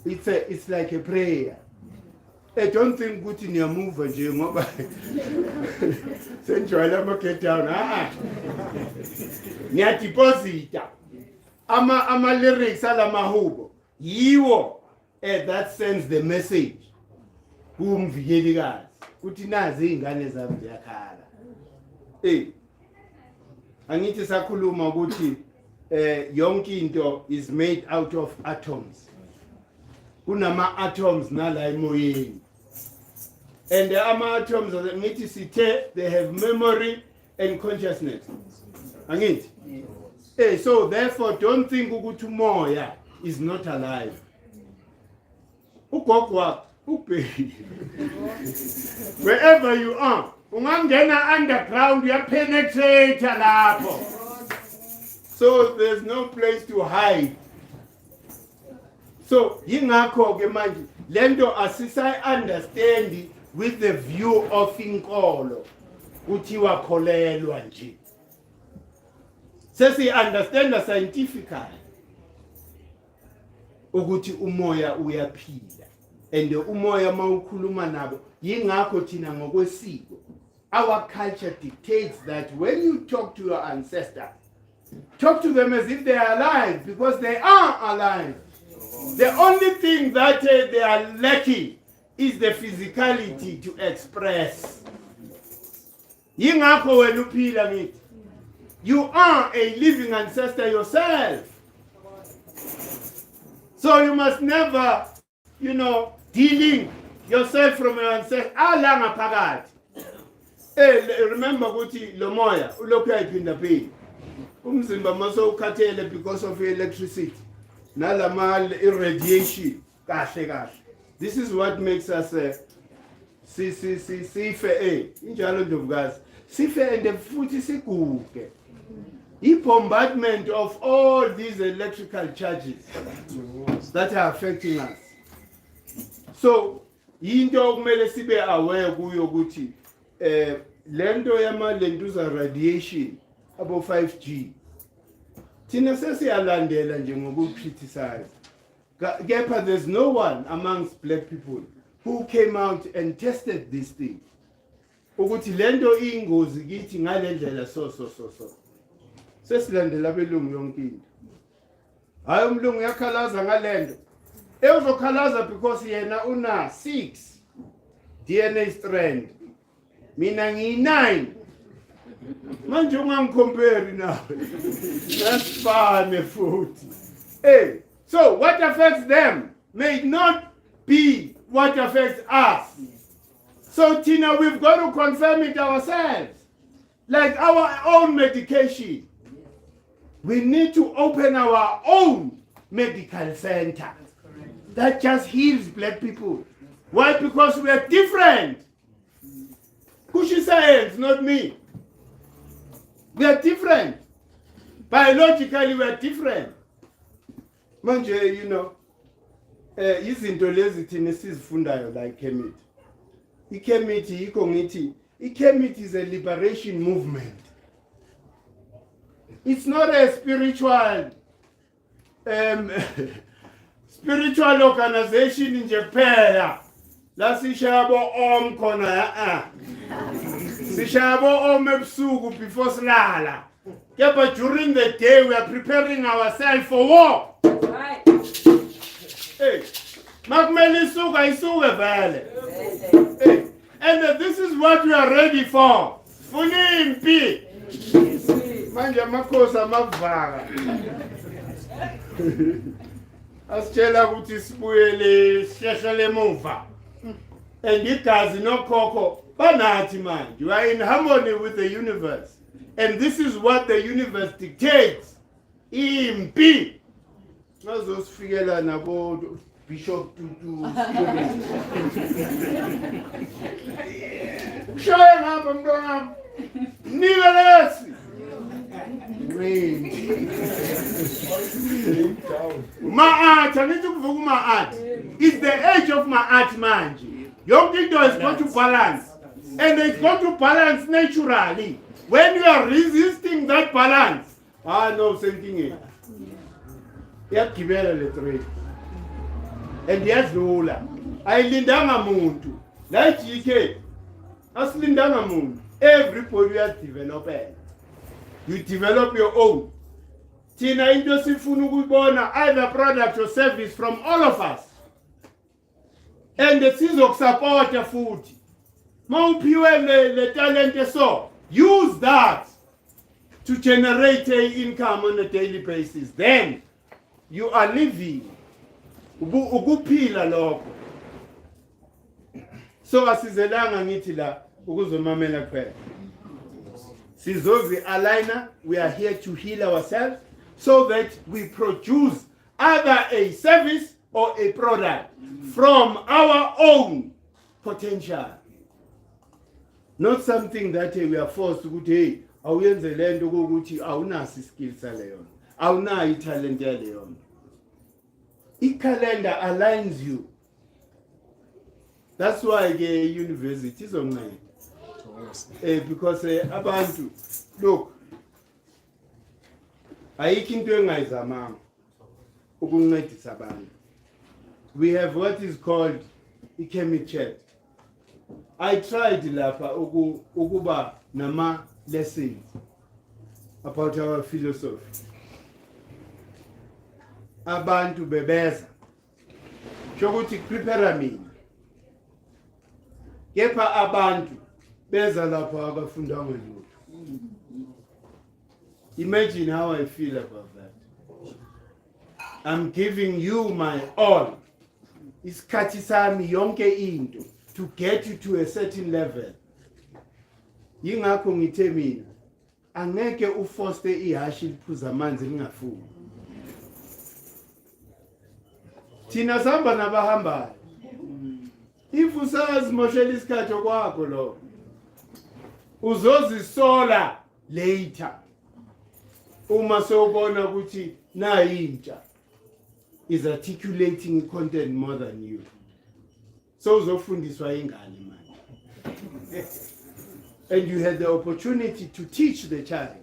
It's like a prayer. I don't think ukuthi niyamuva nje ngoba senjwayela ama-get down. Niyadeposita ama lyrics alamahubo yiwo that sends the message kumvikelikazi ukuthi nazi izingane zami ziyakhala. Angithi sakhuluma ukuthi yonke into is made out of atoms. Kunama atoms nala emoyeni. And the atoms ngithi sithe they have memory and consciousness. Angithi? So therefore don't think ukuthi umoya is not alive. Ugogo wakho ubheki. Wherever you are, ungangena underground, you penetrate lapho. So there's no place to hide. So yingakho ke manje lento asisa understand with the view of inkolo kuthiwa kholelwa nje. Sesi understand scientifically ukuthi umoya uyaphila, and umoya mawukhuluma nabo yingakho thina ngokwesiko our culture dictates that when you talk to your ancestors, talk to them as if they are alive, because they are alive. The only thing that they are lacking is the physicality to express. Yingakho wena uphila ngithi. You are a living ancestor yourself. So you must never, dealing yourself from your ancestor. Alanga phakathi. Remember ukuthi lo moya ulokhu uyayiphinda phinda. Umzimba maso ukhathele because of electricity. Nalama irradiation kahle. This is what makes us sife injalo ndovukazi. Sife and futhi siguge. Bombardment of all these electrical charges that are affecting us. So into okumele sibe aware kuyo ukuthi lento yama-lentuza radiation abo 5G thina sesiyalandela nje ngokucriticize. Kepha there's no one amongst black people who came out and tested this thing ukuthi lento iyingozi kithi ngalendlela so. Sesilandela belungu yonke into. Hayi umlungu yakhalaza ngalento. Uzokhalaza because yena una 6 DNA strand. Mina ngiyi9. Manje ungangicompare nawe. Nasifane futhi. So what affects them may not be what affects us. So Tina, we've got to confirm it ourselves. Like our own medication. We need to open our own medical center that just heals black people. Why? Because we are different. Kushi science, not me. We are different. Biologically, we are different. Manje, izinto lezi thina sizifundayo like Nebt. Nebt is a liberation movement. It's not a spiritual organization in Japan. La sishabo om kona sishabo om ebusuku before silala. Yeah, but during the day we are preparing ourselves for war. Right. Makumele isuka isuke vele. And this is what we are ready for. Funa impi. Manje amakhosi amavaka. Asitshela ukuthi sibuyele sihlehla emuva. And igazi nokhokho banathi manje. You are in harmony with the universe. And this is what the universe dictates. Impi. Nazosifikela nabo Bishop Tutu. Shaya ngapha mntwana. Nika lesi. Ma'at, angithi kuvuka ma'at. It's the age of ma'at manje. Yonke into is going to balance. And it's going to balance naturally. When you are resisting that balance, no, senkingeni. Iyagibela le trade. And iyadlula. Ayilindanga muntu. La GK. Asilindanga muntu. Everybody has developed. You develop your own. Tina into sifuna ukubona either product or service from all of us. And sizokusupporta futhi. Mawuphiwe le talent so, use that to generate income on a daily basis. Then you are living. Ukuphila lokho. So asizelanga ngithi la ukuzomamela kuphela. Sizozi aligner, we are here to heal ourselves so that we produce either a service or a product from our own potential. Not something that we are forced to do. Hey, awuyenze lento ukuthi awunasi skills leyo. Awunayo talent leyo. I-calendar aligns you. That's why the university is online. Because abantu, look, ayikho into engayizamanga ukuncedisa abantu. We have what is called i-chemic chat. I tried lapha ukuba nama lessons about our philosophy. Abantu bebeza. Shokuthi prepare mina. Kepha abantu beza lapha abafunda ngolutho. Imagine how I feel about that. I'm giving you my all. Isikhathi sami yonke into to get you to a certain level. Yingakho ngithe mina angeke ufoste ihashi liphuza amanzi lingafuni. Thina sihamba nabahambayo. If usazi moshela isikhathi kwakho lo uzozisola later. Uma sewubona ukuthi nayintsha is articulating content more than you. So uzofundiswa ingane manje. And you had the opportunity to teach the child.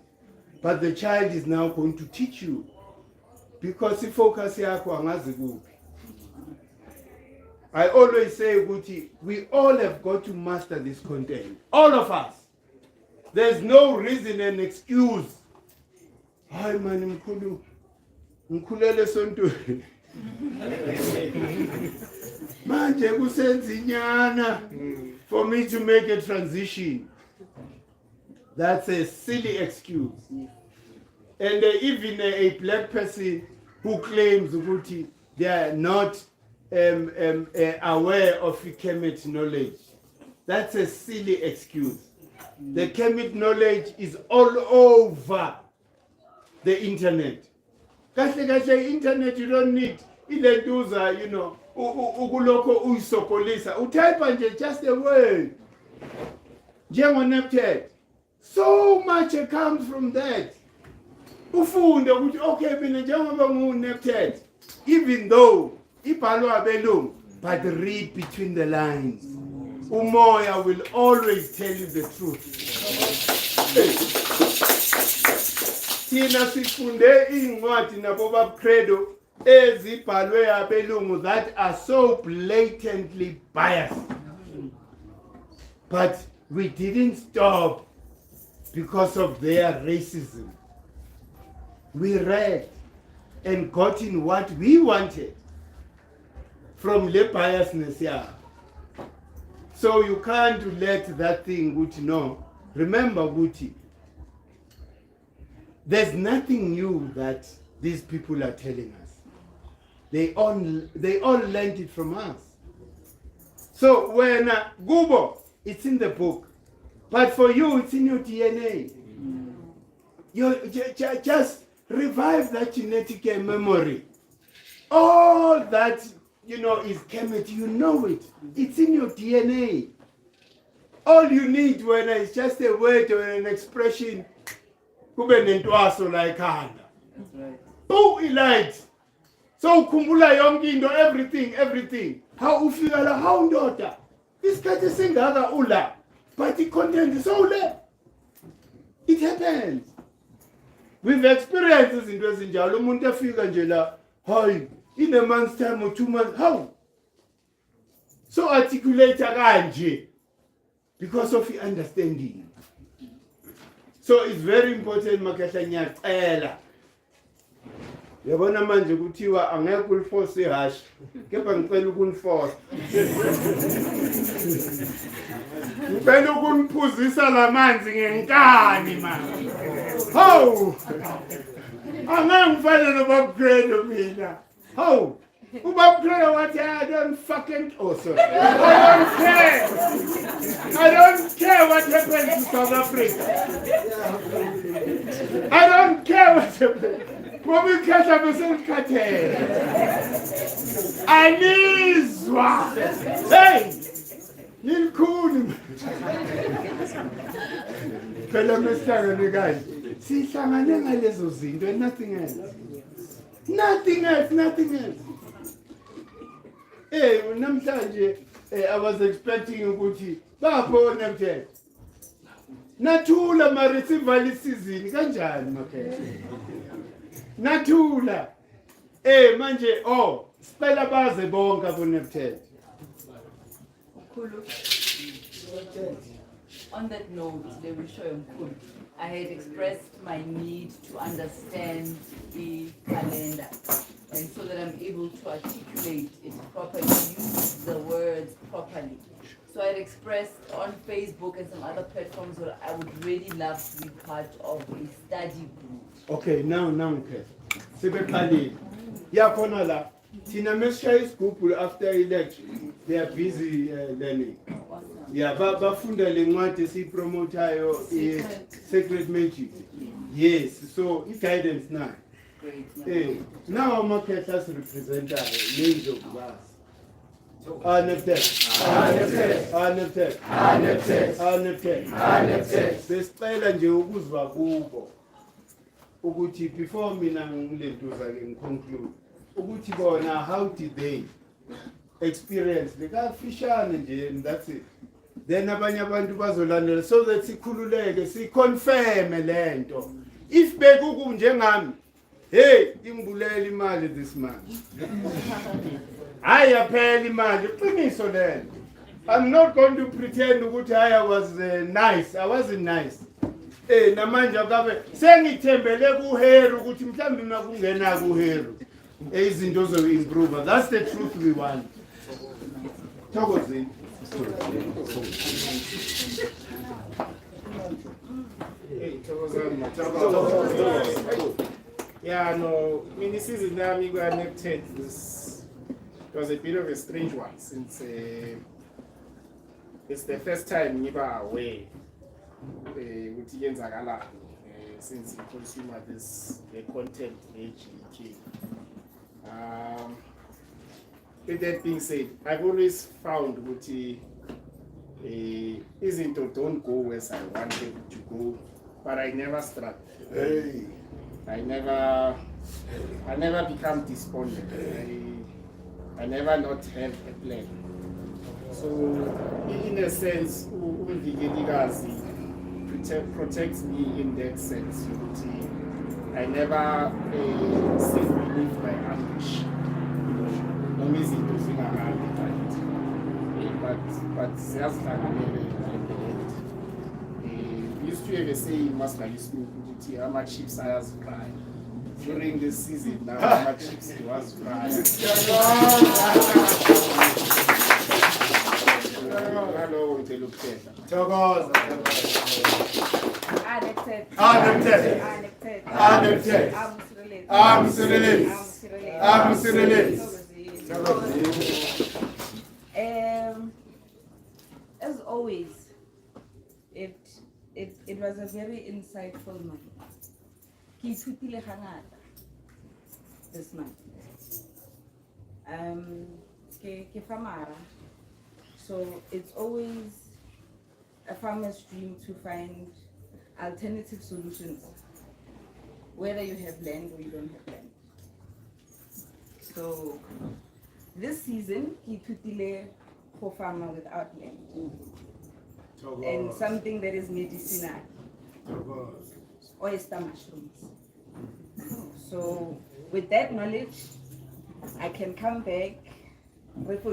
But the child is now going to teach you. Because focus yakho angazi kuphi. I always say ukuthi we all have got to master this content. All of us. There's no reason and excuse. Hayi man ngikhulele sontweni. Manje kusenzinyana for me to make a transition. That's a silly excuse. And even a black person who claims ukuthi they are not aware of chemical knowledge. That's a silly excuse. The chemical knowledge is all over the internet. Kahle internet you don't need ilentuza, you know, ukuloko uyisokolisa. Utype nje just a word. Njengo Nebt. So much comes from that. Ufunde ukuthi okay mina njengoba ngu Nebt, even though ibhalwa abelungu, but read between the lines. Umoya will always tell you the truth. Thina sifunde incwadi nabo babcredo ezibhalwe abelungu that are so blatantly biased. But we didn't stop because of their racism. We read and got in what we wanted from le biasness, yeah. So you can't let that thing, Guti, no. Remember, Guti, there's nothing new that these people are telling us. They all learned it from us. So when Gubo, it's in the book, but for you, it's in your DNA. You just revive that genetic memory. All that, is chemistry, you know it. It's in your DNA. All you need when it's just a word or an expression, kube nentwaso la ekhanda. That's right. Oh, light. So kumbula yonke into, everything. How ufika la, how ndoda. Isikhathi singaka ula. But the content is all there. It happens. We've experienced izinto ezinjalo. Umuntu afika nje la, hi, in a month's time or 2 months, how? So articulate kanje because of your understanding. So it's very important makahla ngiyacela. Yabona manje kuthiwa angeke uliforce ihash. Kepha ngicela ukuniforce. Ngicela ukuniphuzisa lamanzi ngenkani manje. Hawu! Angeke ngifane nobabgrade mina. Hawu! Ubabgrade wathi I don't fucking also. I don't care what happens in South Africa. I don't care what happens. Ngomikhatha besekhathele. Anizwa. Hey! Nilikhulu. Phela mesihlangane kanje. Sihlangane ngalezo zinto and nothing else. Nothing else. Hey, namhlanje I was expecting ukuthi bapho Nebt. Nathula mari sivali season kanjani makhethe. Nathula. Manje sicela baze bonke abo Nebt. On that note, I had expressed my need to understand the calendar, and so that I'm able to articulate it properly, use the words properly. So I had expressed on Facebook and some other platforms that I would really love to be part of a study group. Okay, now, okay. Sebeqalile. Yakhona la. Thina mesishaya isigubhu after election. They are busy learning. Yeah, bafunda le ncwadi esipromotayo Sacred Magic. Yes, so guidance now. Great. Now amakhetha representayo names of us. Nebt. Sesicela nje ukuzwa kubo ukuthi before mina ngilentuza ke ngiconclude ukuthi bona how did they experience lekafishane nje and that's it. Then abanye abantu bazolandela so that sikhululeke siconfirm lento. If bekuku njengami, hey, ingibulela imali this month. Ayaphela imali, iqiniso lelo. I'm not going to pretend ukuthi I was nice. I wasn't nice. Namanje akabe sengithembele kuHeru ukuthi mhlawumbe mina kungena kuHeru. Izinto zo improve. That's the truth we want. Thokozini. Yeah, no, season nami Nebt, this was a bit of a strange one since it's the first time ngiba away ukuthi yenzakalani since we consume the content GK. With that being said, I've always found ukuthi izinto don't go as I wanted to go, but I never struggle. Hey. I never become despondent. I never not have a plan. So in a sense, Umvikelikazi protects me in that sense. I never sit beneath my ambush. But we used to have a saying, Master Yusuf, how much chips I cry. during this season now, my chips was fried. Hello, until you Thokoza. Annexed. Annexed. Annexed. Annexed. Amsirilise. Amsirilise. As always, it was a very insightful month. Ke ithutile hangata this month. Ke farmara. So it's always a farmer's dream to find alternative solutions, whether you have land or you don't have land. So this season, he ithutile for farmer without land. And something that is medicinal, oyster mushrooms. So with that knowledge, I can come back. Nebt.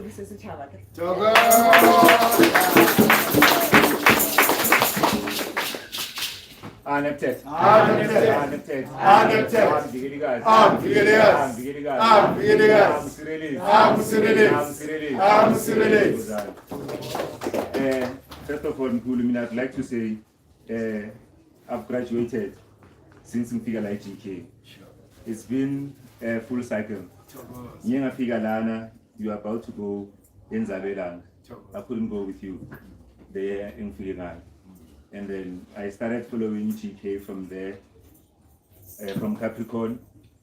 First of all, I'd like to say I've graduated since I'm figure like GK. It's been a full cycle. You are about to go in Zabelang. I couldn't go with you there in Filigan. And then I started following GK from there, from Capricorn.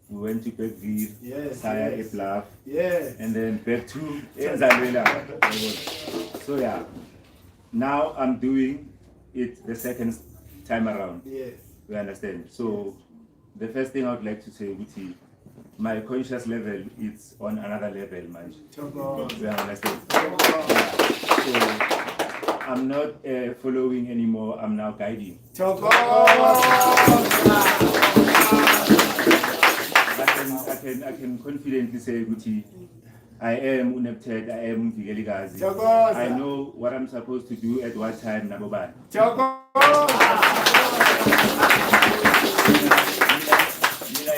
We went to Bergville, Saya Eplaf, and then back to Zabelang. So yeah, now I'm doing it the second time around. You understand? So the first thing I would like to say, Uti, my conscious level is on another level, man. You understand? So I'm not following anymore. I'm now guiding. I can confidently say, Guti, I am Nebt, I am Vigeligazi. I know what I'm supposed to do at what time, Naboban.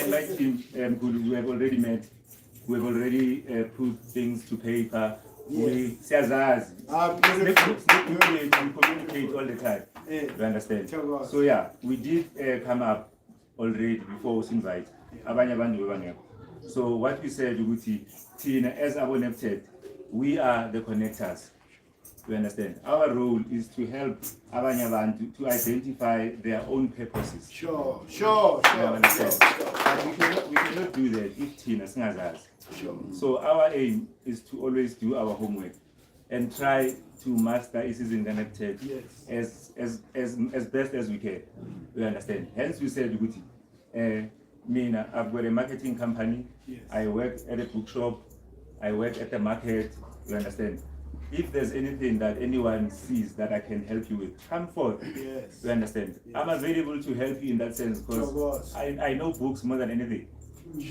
My team, we have already met. We have already put things to paper. We communicate all the time. You understand? So yeah, we did come up already before we invite. So what we said, Tina, as our Nebt, we are the connectors. You understand? Our role is to help Abanyaban to identify their own purposes. Sure. But we cannot do that if Tina Snazas. So our aim is to always do our homework and try to master issues in the Nebt as best as we can. You understand? Hence we said, I've got a marketing company. I work at a bookshop. I work at the market. You understand? If there's anything that anyone sees that I can help you with, come forth. You understand? I'm available to help you in that sense because I know books more than anything.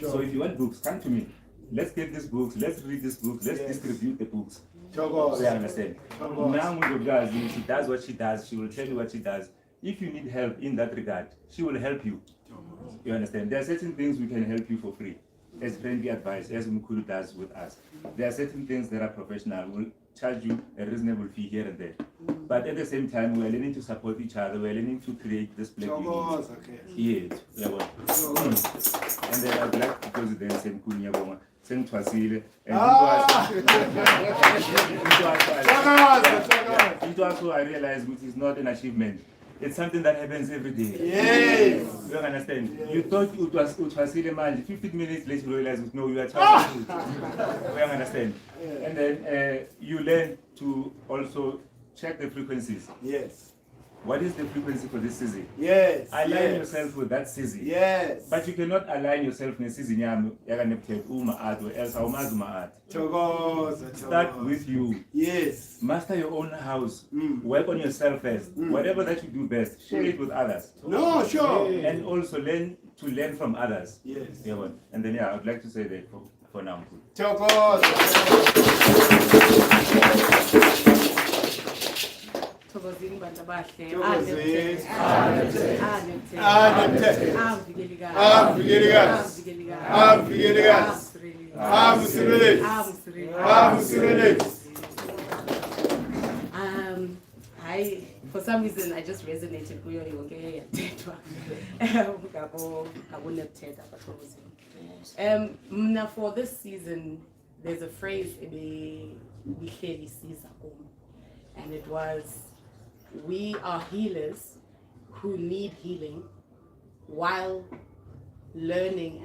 So if you want books, come to me. Let's get these books. Let's read these books. Let's distribute the books. So you understand? Now, she does what she does. She will tell you what she does. If you need help in that regard, she will help you. You understand? There are certain things we can help you for free, as friendly advice, as Mukuru does with us. There are certain things that are professional. We'll charge you a reasonable fee here and there. But at the same time, we're learning to support each other. We're learning to create this black unity. And then I'd like to close it then, same Kunya. Same Twasile. And into also I realize which is not an achievement. It's something that happens every day. You don't understand? You thought it was man. 15 minutes later you realize no, you are trying to you don't understand? And then you learn to also check the frequencies. What is the frequency for this season? Align yourself with that season. But you cannot align yourself with season Start with you. Master your own house. Work on yourself first. Whatever that you do best, share it with others. And also learn from others. And then I would like to say that for now. Thokozini bantu abahle. Thokozini. Nebt. Nebt. For some reason I just resonated kuyo yonke yathethwa ngabo Nebt abaThokozini. Now for this season there's a phrase ebihleli siza kum, and it was, we are healers who need healing while learning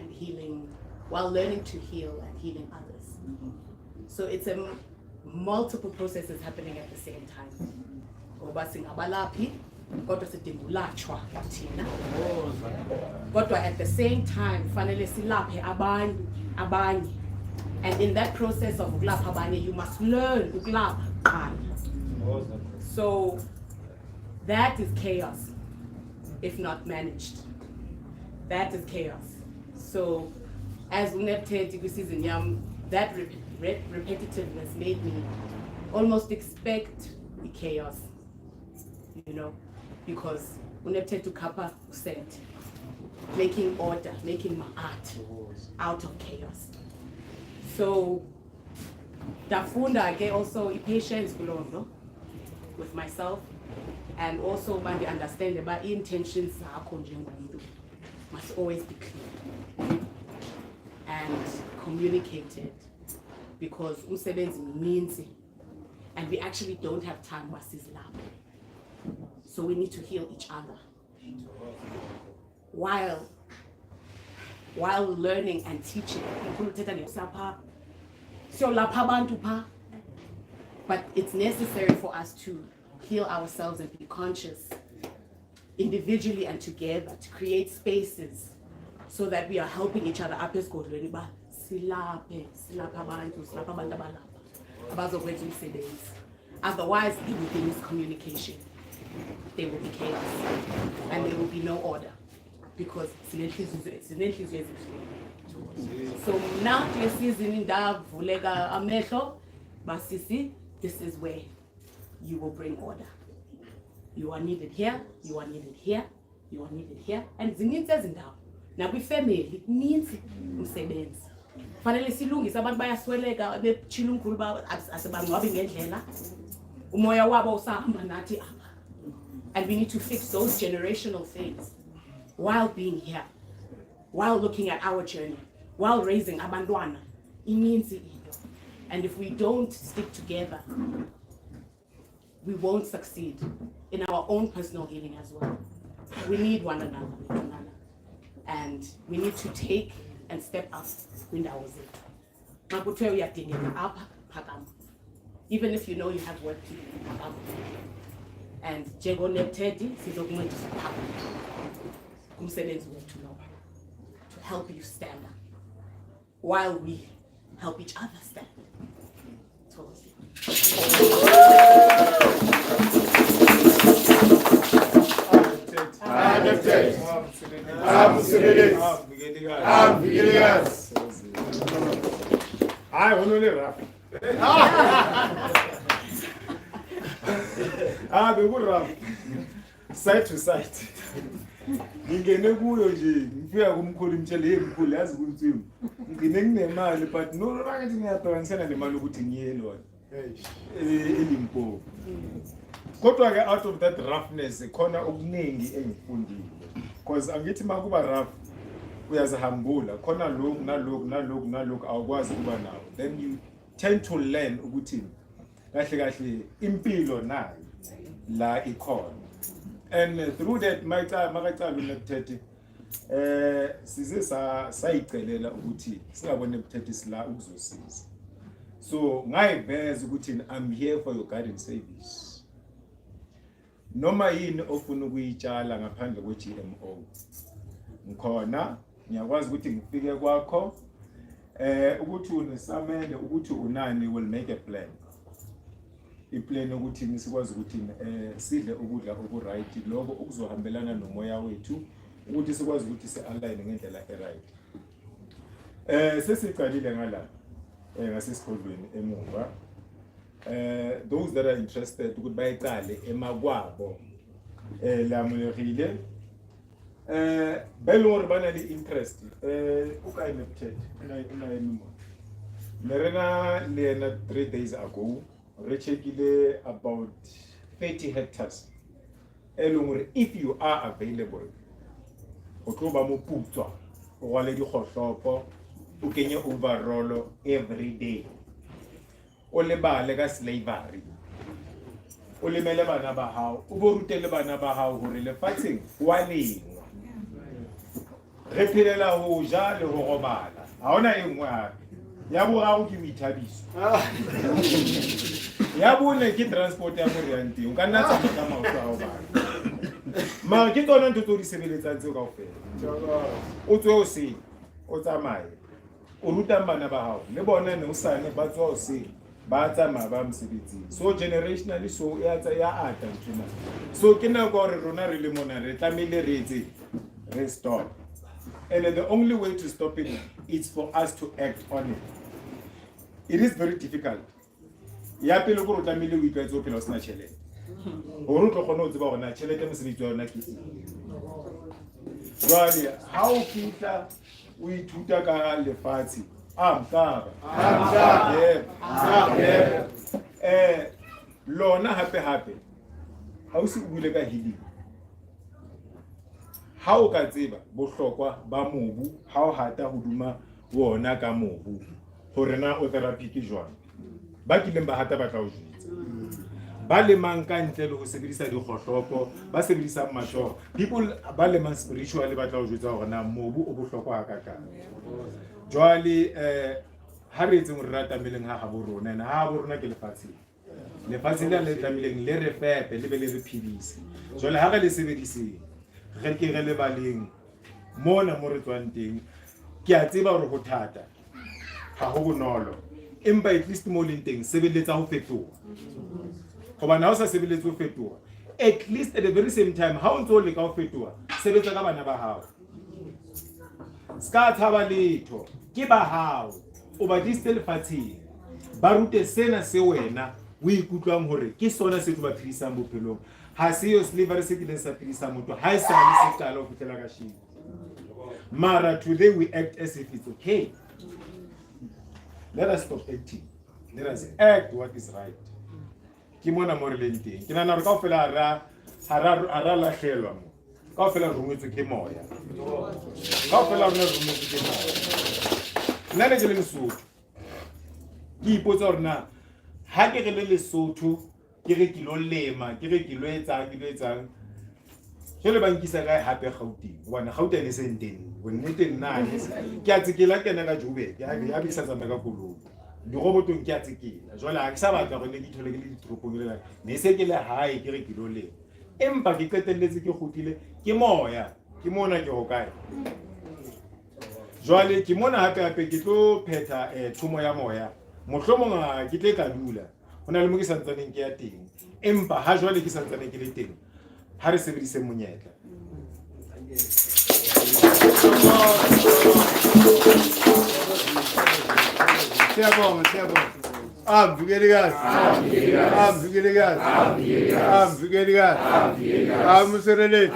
to heal and healing others. So it's a multiple processes happening at the same time. Ngoba singabalaphi kodwa sidinga ulatshwa thina. Kodwa at the same time fanele silaphe abanye. And in that process of ukulapha abanye, you must learn ukulapha qala. So that is chaos if not managed. That is chaos. So as Nebt season yam, that repetitiveness made me almost expect the chaos, you know, because Nebt to kappa said, making order, making my art out of chaos. So Dafunda I get also patience with myself, and also when they understand about intentions must always be clear and communicated, because umsebenzi means it, and we actually don't have time so we need to heal each other while learning and teaching. But it's necessary for us to heal ourselves and be conscious individually and together to create spaces so that we are helping each other up. Otherwise there will be miscommunication, there will be chaos, and there will be no order, because so now to season in Vulega Amesho, Basisi, this is where you will bring order. You are needed here, you are needed here, you are needed here, and Zinin says in down. Now we family, it means umsebenzi. Fanele silungisa abantu bayasweleka bechilungulu asebangcwabi ngendlela. Umoya wabo usahamba nathi apha. And we need to fix those generational things while being here, while looking at our journey, while raising abantwana. It means it. And if we don't stick together, we won't succeed in our own personal healing as well. We need one another. And we need to take and step up kwindawo zethu. Even if you know you have work to do. And Jego Nebt sizokuncedisa kumsebenzi wethu lo, to help you stand while we help each other stand. Side to side. Ngingene kuyo nje, ngifika kumkhulu imtshele yemkhulu yazi ukuthi ngine nginemali, but no ngathi ngiyabhekanisana nemali ukuthi ngiye lona. Elimpopo. Kodwa ke out of that roughness khona okuningi engifundile. Because angithi makuba rough uyazihambula khona nalokhu awukwazi kuba nawo. Then you tend to learn ukuthi kahle impilo nayo la ikhona. And through that makacala uNebt size sayicelela ukuthi singabone Nebt sila ukuzosiza. So ngayiveza ukuthi I'm here for your guidance service. Noma yini ofuna ukuyitshala ngaphandle kwe-GMO. Ngikhona ngiyakwazi ukuthi ngifike kwakho ukuthi unesamende ukuthi unani will make a plan. Iplan ukuthi sikwazi ukuthi sidle ukudla okuright lokho okuzohambelana nomoya wethu ukuthi sikwazi ukuthi si-align ngendlela e-right. Sesiqalile ngala ngasesikolweni emuva those that are interested ukuthi bayiqale emakwabo la molegile belore bana le interest o ka Nebt una emimo merena le 3 days ago re checkile about 30 hectares elongore if you are available o tlo ba mo putswa o gwale dikgohlopo o kenye overall every day o lebale ka slavery o lemele bana ba hao o bo rutele bana ba hao hore lefatsheng wa lengwa re phelela ho ja le ho robala ha ona e nngwe hape ya boraro ke boithabiso ya bone ke transport ya morianteng o ka nna tsamaya ka maoto a ho bana ma ke tsona ntho tso di sebeletsang tseo kaofela o tswe o se o tsamaye o ruta bana ba hao le bona ne o sane ba tswa o se ba tsamaya ba mosebetsing so generationally so ya ata ntona so ke nako gore rona re le mona re tlamehile re etse re stop and the only way to stop it is for us to act on it. It is very difficult. Ya pele go tlamehile o itlwaetse o phela o sena tšhelete gore o tlo kgona o tseba gore na tšhelete mosebetsi wa yona ke eng jwale ha o fihla o ithuta ka lefatshe lona hape ha o se bule ka healing ha o ka tseba bohlokwa ba mobu ha o hata hoduma wona ka mobu hore na o therapy ke jwang ba kileng ba hata ba tla o jwetsa ba le mang ka ntle le ho sebedisa dikgohlopo ba sebedisa matsoho people ba le mang spiritually ba tla o jwetsa hore na mobu o bohlokwa ha kakang jwale ha re etse mo rata meleng ha bo rona na ha bo rona ke lefatshe le tlameleng le re fepe le be le re phedise jwale ha re le sebediseng re ke re le baleng mona mo re tswang teng ke a tseba hore go thata ha ho bonolo empa at least mo leng teng sebeletsa ho fetoha hoba na o sa sebeletse ho fetoha at least at the very same time ha o ntse o le ka ho fetoha sebetsa ka bana ba hao ska thaba letho ke ba hao o ba distel lefatsheng ba rute sena se wena o ikutlwang hore ke sona se tlo ba phedisang bophelong ha se yo slavery se ke sa phedisa motho ha se le se qala ho fitela ka shini mara today we act as if it's okay. Let us stop acting. Let us act what is right. Ke mona mo re leng teng ke nana re kaofela ra la hlelwa mo kaofela re rungetswe ke moya kaofela rena re rungetswe ke moya nna le ke le Lesotho ke ipotsa hore na ha ke re le Lesotho ke re ke lo lema ke re ke lo etsang jole ba nkisa kae hape Gauteng bona Gauteng le senteng bonnete nna ke a tsekela kena ka Joburg ya bisa tsamaya ka kolong di robotong ke a tsekela jole ha ke sa batla go le di thole ke le ditropong le ne se ke le hae ke re ke lo lema empa ke qetelletse ke khutile ke moya ke mona ke ho kae jole ke mona hape ke tlo phetha thumo ya moya mohlomong ke tle ka dula hona le mo ke santsaneng ke ya teng empa ha jwale ke santsaneng ke le teng ha re sebedise monyetla siyabonga amvikelekazi amsereleti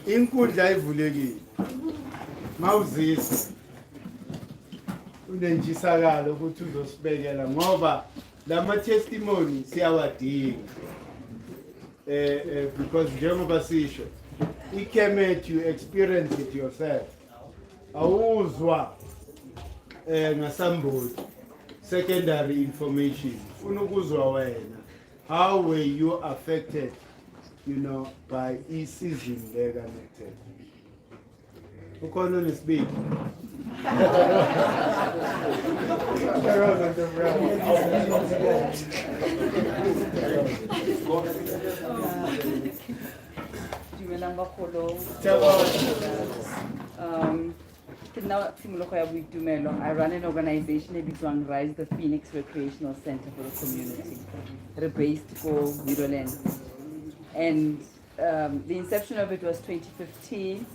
inkundla ivulekile mawuzisa unentshisakalo ukuthi uzosibekela ngoba lama testimony siyawadinga because njengoba sisho it came at you experience it yourself awuzwa ngasambodi secondary information ufuna ukuzwa wena how were you affected by season lega Nebt ukhona nesibili I run an organization called Rise the Phoenix Recreational Center for the Community. We're based for Middleland. And the inception of it was 2015,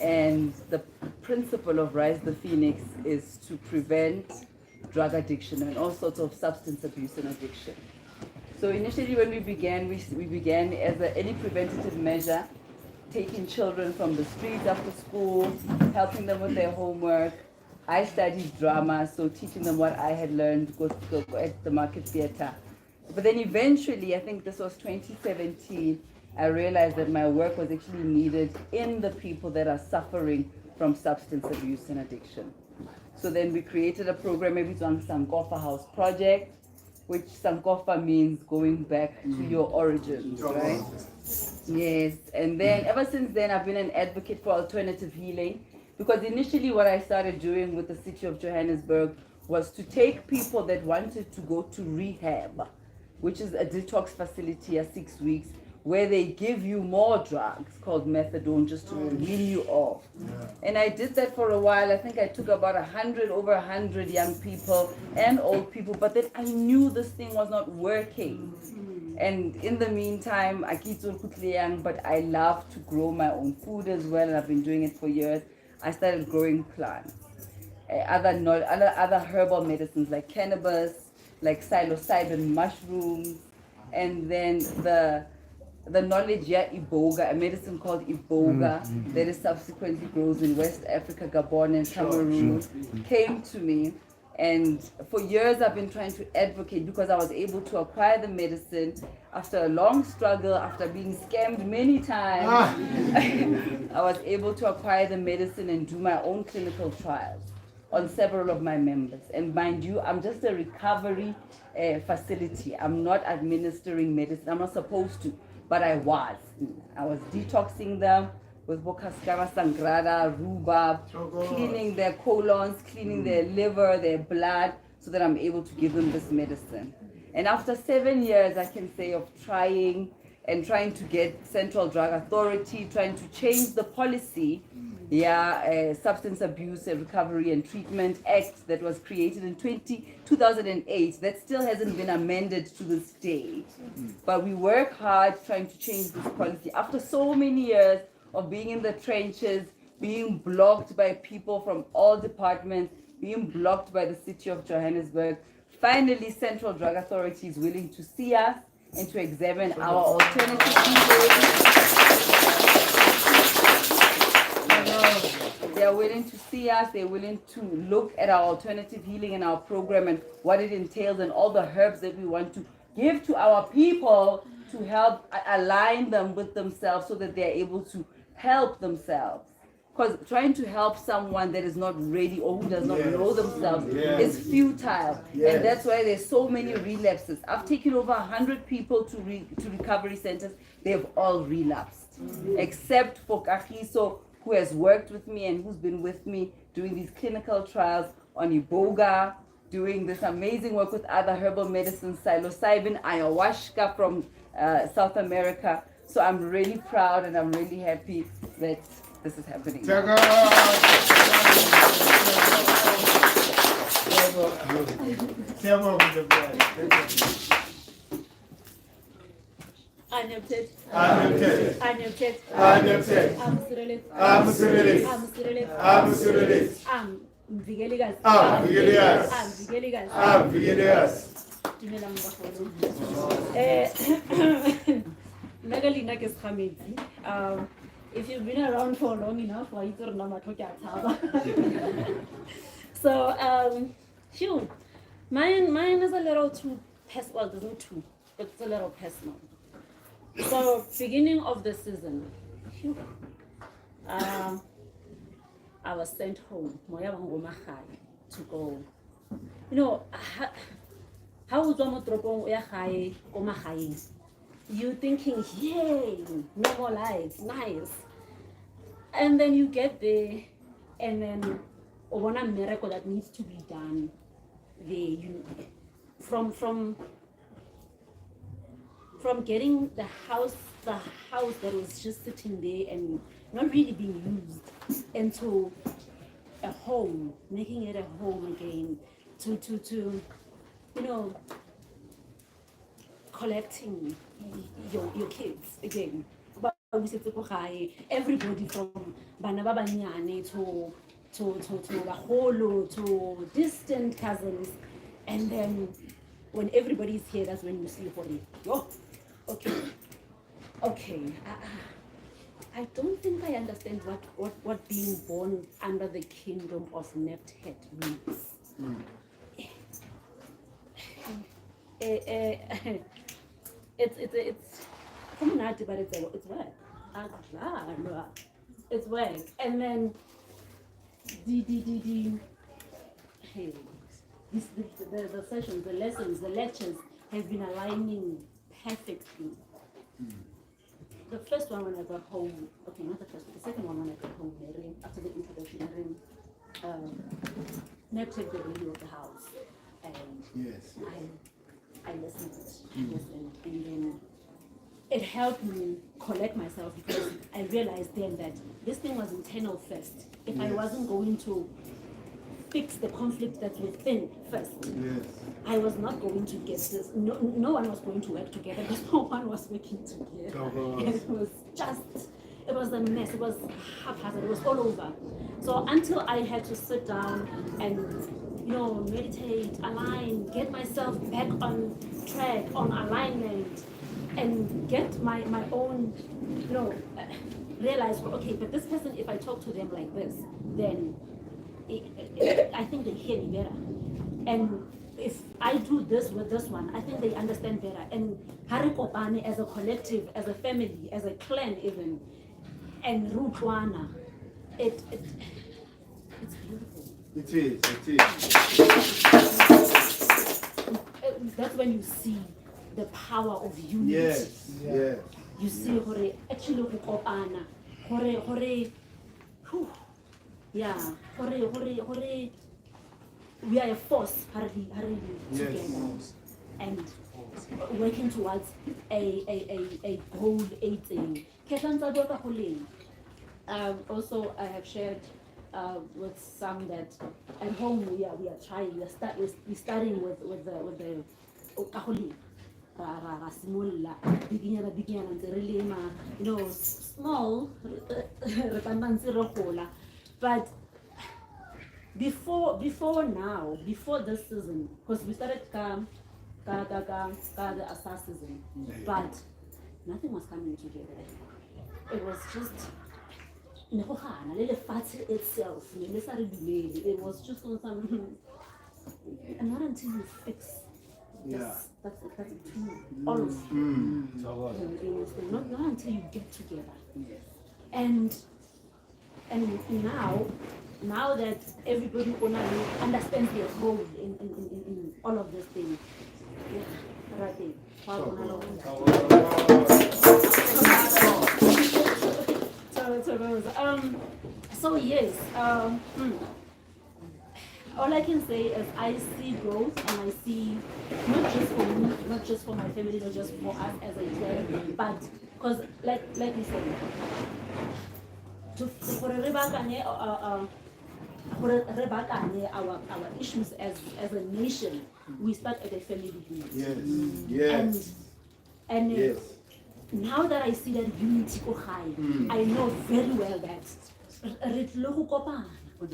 and the principle of Rise the Phoenix is to prevent drug addiction and all sorts of substance abuse and addiction. So initially when we began as an early preventative measure, taking children from the streets after school, helping them with their homework. I studied drama, so teaching them what I had learned at the Market Theatre. But then eventually, I think this was 2017, I realized that my work was actually needed in the people that are suffering from substance abuse and addiction. So then we created a program, maybe it's on Sankofa House Project, which Sankofa means going back to your origins, right? Yes, and then ever since then, I've been an advocate for alternative healing, because initially what I started doing with the city of Johannesburg was to take people that wanted to go to rehab, which is a detox facility at 6 weeks, where they give you more drugs called methadone just to wean you off. And I did that for a while. I think I took about over 100 young people and old people, but then I knew this thing was not working. And in the meantime, I keep young, but I love to grow my own food as well, and I've been doing it for years. I started growing plants, other herbal medicines like cannabis, like psilocybin mushrooms, and then the knowledge, iboga, a medicine called iboga, that is subsequently grows in West Africa, Gabon, and Cameroon, came to me. And for years I've been trying to advocate, because I was able to acquire the medicine after a long struggle, after being scammed many times. I was able to acquire the medicine and do my own clinical trials on several of my members. And mind you, I'm just a recovery facility. I'm not administering medicine. I'm not supposed to, but I was. I was detoxing them with Bokaskara Sangrada, rhubarb, cleaning their colons, cleaning their liver, their blood, so that I'm able to give them this medicine. And after 7 years, I can say, of trying to get Central Drug Authority, trying to change the policy, Substance Abuse and Recovery and Treatment Act that was created in 2008, that still hasn't been amended to this day. But we work hard trying to change this policy. After so many years of being in the trenches, being blocked by people from all departments, being blocked by the city of Johannesburg, finally Central Drug Authority is willing to see us and to examine our alternative healing. They are willing to see us, they're willing to look at our alternative healing and our program and what it entails and all the herbs that we want to give to our people to help align them with themselves so that they're able to help themselves. Because trying to help someone that is not ready or who does not know themselves is futile. And that's why there's so many relapses. I've taken over 100 people to recovery centers. They've all relapsed. Except for Kagiso, who has worked with me and who's been with me doing these clinical trials on iboga, doing this amazing work with other herbal medicines, psilocybin, ayahuasca from South America. So I'm really proud and I'm really happy that this is happening. Nebt. Nebt. If you've been around for long enough, so mine is a little too personal. Well, there's no too, but it's a little personal. So beginning of the season, I was sent home to go. You know, how you thinking, yay, normal life, nice. And then you get there, and then one miracle that needs to be done. From getting the house that was just sitting there and not really being used, into a home, making it a home again, to collecting your kids again. Everybody from bana ba banyane to baholo to distant cousins, and then when everybody's here, that's when you see Hori. Oh, okay. I don't think I understand what being born under the kingdom of Nebt means. It's community, but it's work. It's work, and then the sessions, the lessons, the lectures have been aligning perfectly. The first one when I got home, okay, not the first, the second one when I got home, after the introduction, Nebt took the radio of the house, and I listened, and then it helped me collect myself, because I realized then that this thing was internal first. If I wasn't going to fix the conflict that's within first, I was not going to get this. No one was going to work together, because no one was working together. It was a mess. It was haphazard. It was all over. So until I had to sit down and meditate, align, get myself back on track, on alignment, and get my own, realize, okay, but this person, if I talk to them like this, then I think they hear me better. And if I do this with this one, I think they understand better. And Harikopane as a collective, as a family, as a clan even, and Rutwana, it's beautiful. It is. That's when you see the power of unity. Yes. You see, actually, we are a force, together, and working towards a goal, a thing. Also, I have shared with some that at home we are trying. We're starting with the small, but before now, before this season, because we started the Asa season, but nothing was coming together. It was just itself. It was just on some, and not until you fix. That's all of you. Not until you get together. And now that everybody understands their role in all of these things. Right there. So yes, all I can say is I see growth, and I see not just for me, not just for my family, not just for us as a clan, but because like you said, for our issues as a nation, we start at a family unit. Yes. And yes. Now that I see that unity go high, I know very well that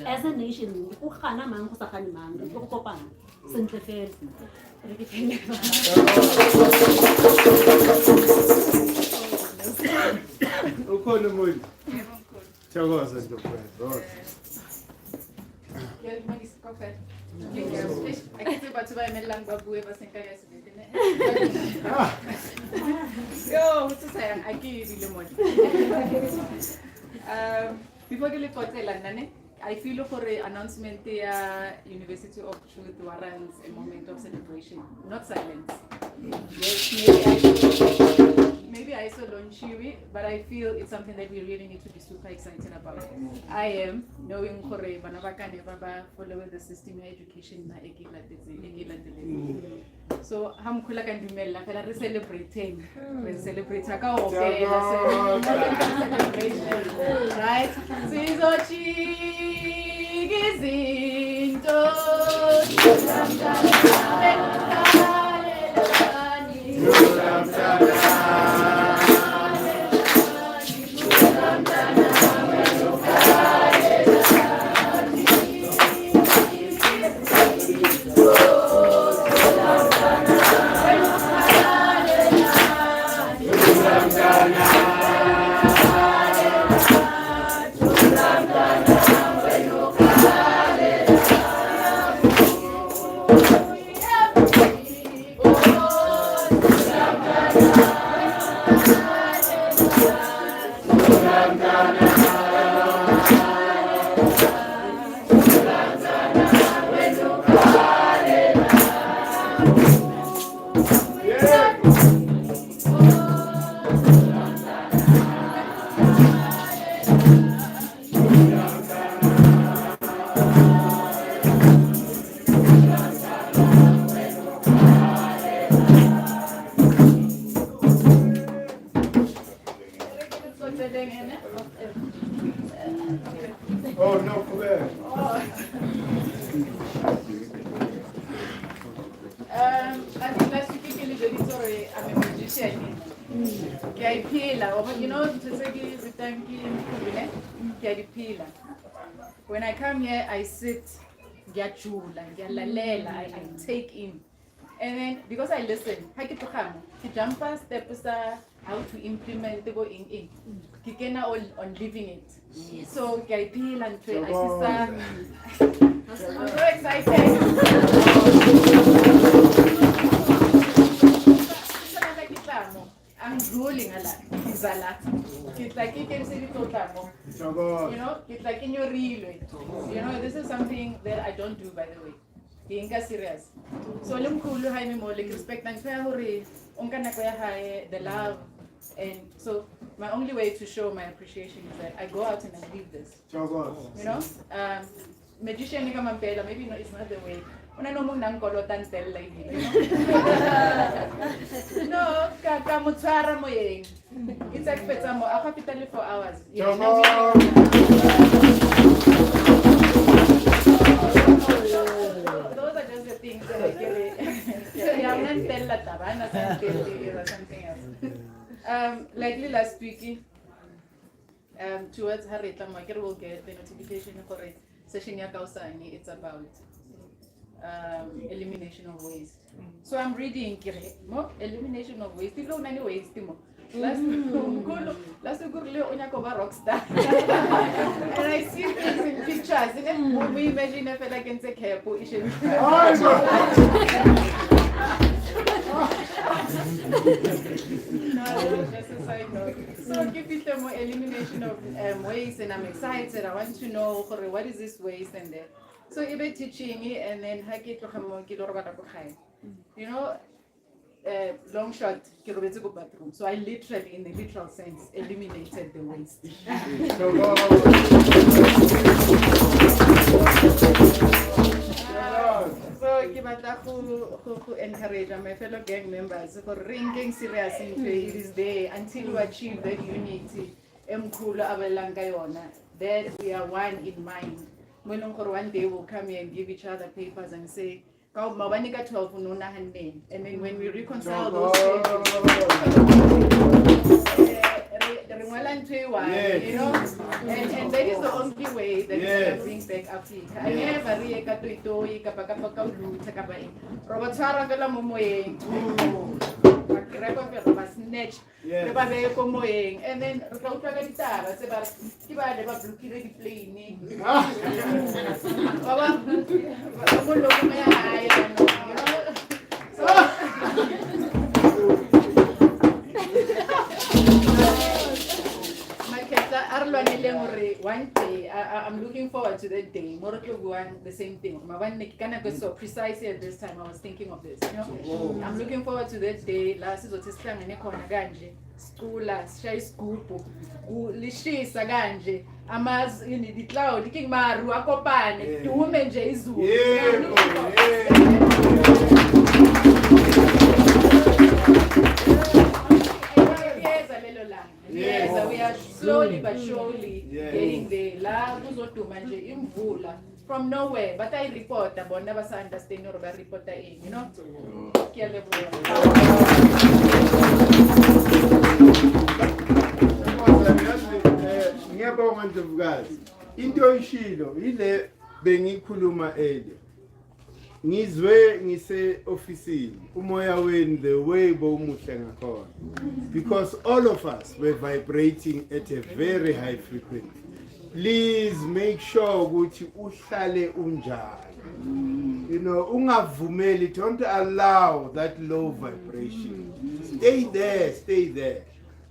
as a nation, before the report, I feel for an announcement the University of Truth warrants a moment of celebration, not silence. Yes, maybe I saw Lonchiwi, but I feel it's something that we really need to be super excited about. I am knowing Kore Banabaka Baba follow the system of education na so Hamkula can do mela for celebrating. We celebrate right? izinto zenhlalelani Oh, no, come here. I think last week you really sorry, I'm a magician. You know, to say every time when I come here, I sit, I take in. And then because I listen, I jump past step how to implement the go in. Kikena on living it. So Gaipil and I'm so excited. I'm drooling a lot. It's a lot. It's like you can say it all time. You know, it's like in your real way. You know, this is something that I don't do, by the way. Being serious. So I'm cool. I'm more like respect and the love. And so my only way to show my appreciation is that I go out and I live this. You know, magician maybe no, it's not the way. When I know mong kolo tan tell like you know. No, kamutsara mo yeng. It's expect mo. Ako kapitali for hours. Those are just the things that I carry. I'm not tell la tabana something else. Likely last week, towards Harita, my girl will get the notification for it. Session Yakausani, it's about elimination of waste. So I'm reading elimination of waste. People don't waste more. Last rockstar. And I see things in pictures. And we imagine if I can take care of it. No, just a side note. So give it more elimination of waste, and I'm excited. I want to know what is this waste and that. So I'm teaching and then you know, long shot bathroom. So I literally, in the literal sense, eliminated the waste. So who encourage my fellow gang members for ringing serious into it is there until we achieve that unity. That we are one in mind. One day we'll come here and give each other papers and say, and then when we reconcile those papers, you know, and that is the only way that we can bring back Africa. I never really got to snatch, and then one day, I'm looking forward to that day. The same thing. So precisely at this time, I was thinking of this. You know, I'm looking forward to that day. Last is what is coming. School, shy school, lishisa ganje. Amaz in the cloud, looking maru akopane. To women Jesu. Yes, we are slowly but surely getting there. La kuzoduma nje imvula from nowhere, but I report about never understand or report in, you know. Ngiyabonga Ndlovukazi. Into oyishilo ile bengikhuluma earlier. Ngizwe ngise ofisini umoya wenu the way bomuhle ngakhona. Because all of us were vibrating at a very high frequency. Please make sure ukuthi uhlale unjalo. You know, ungavumeli, don't allow that low vibration. Stay there.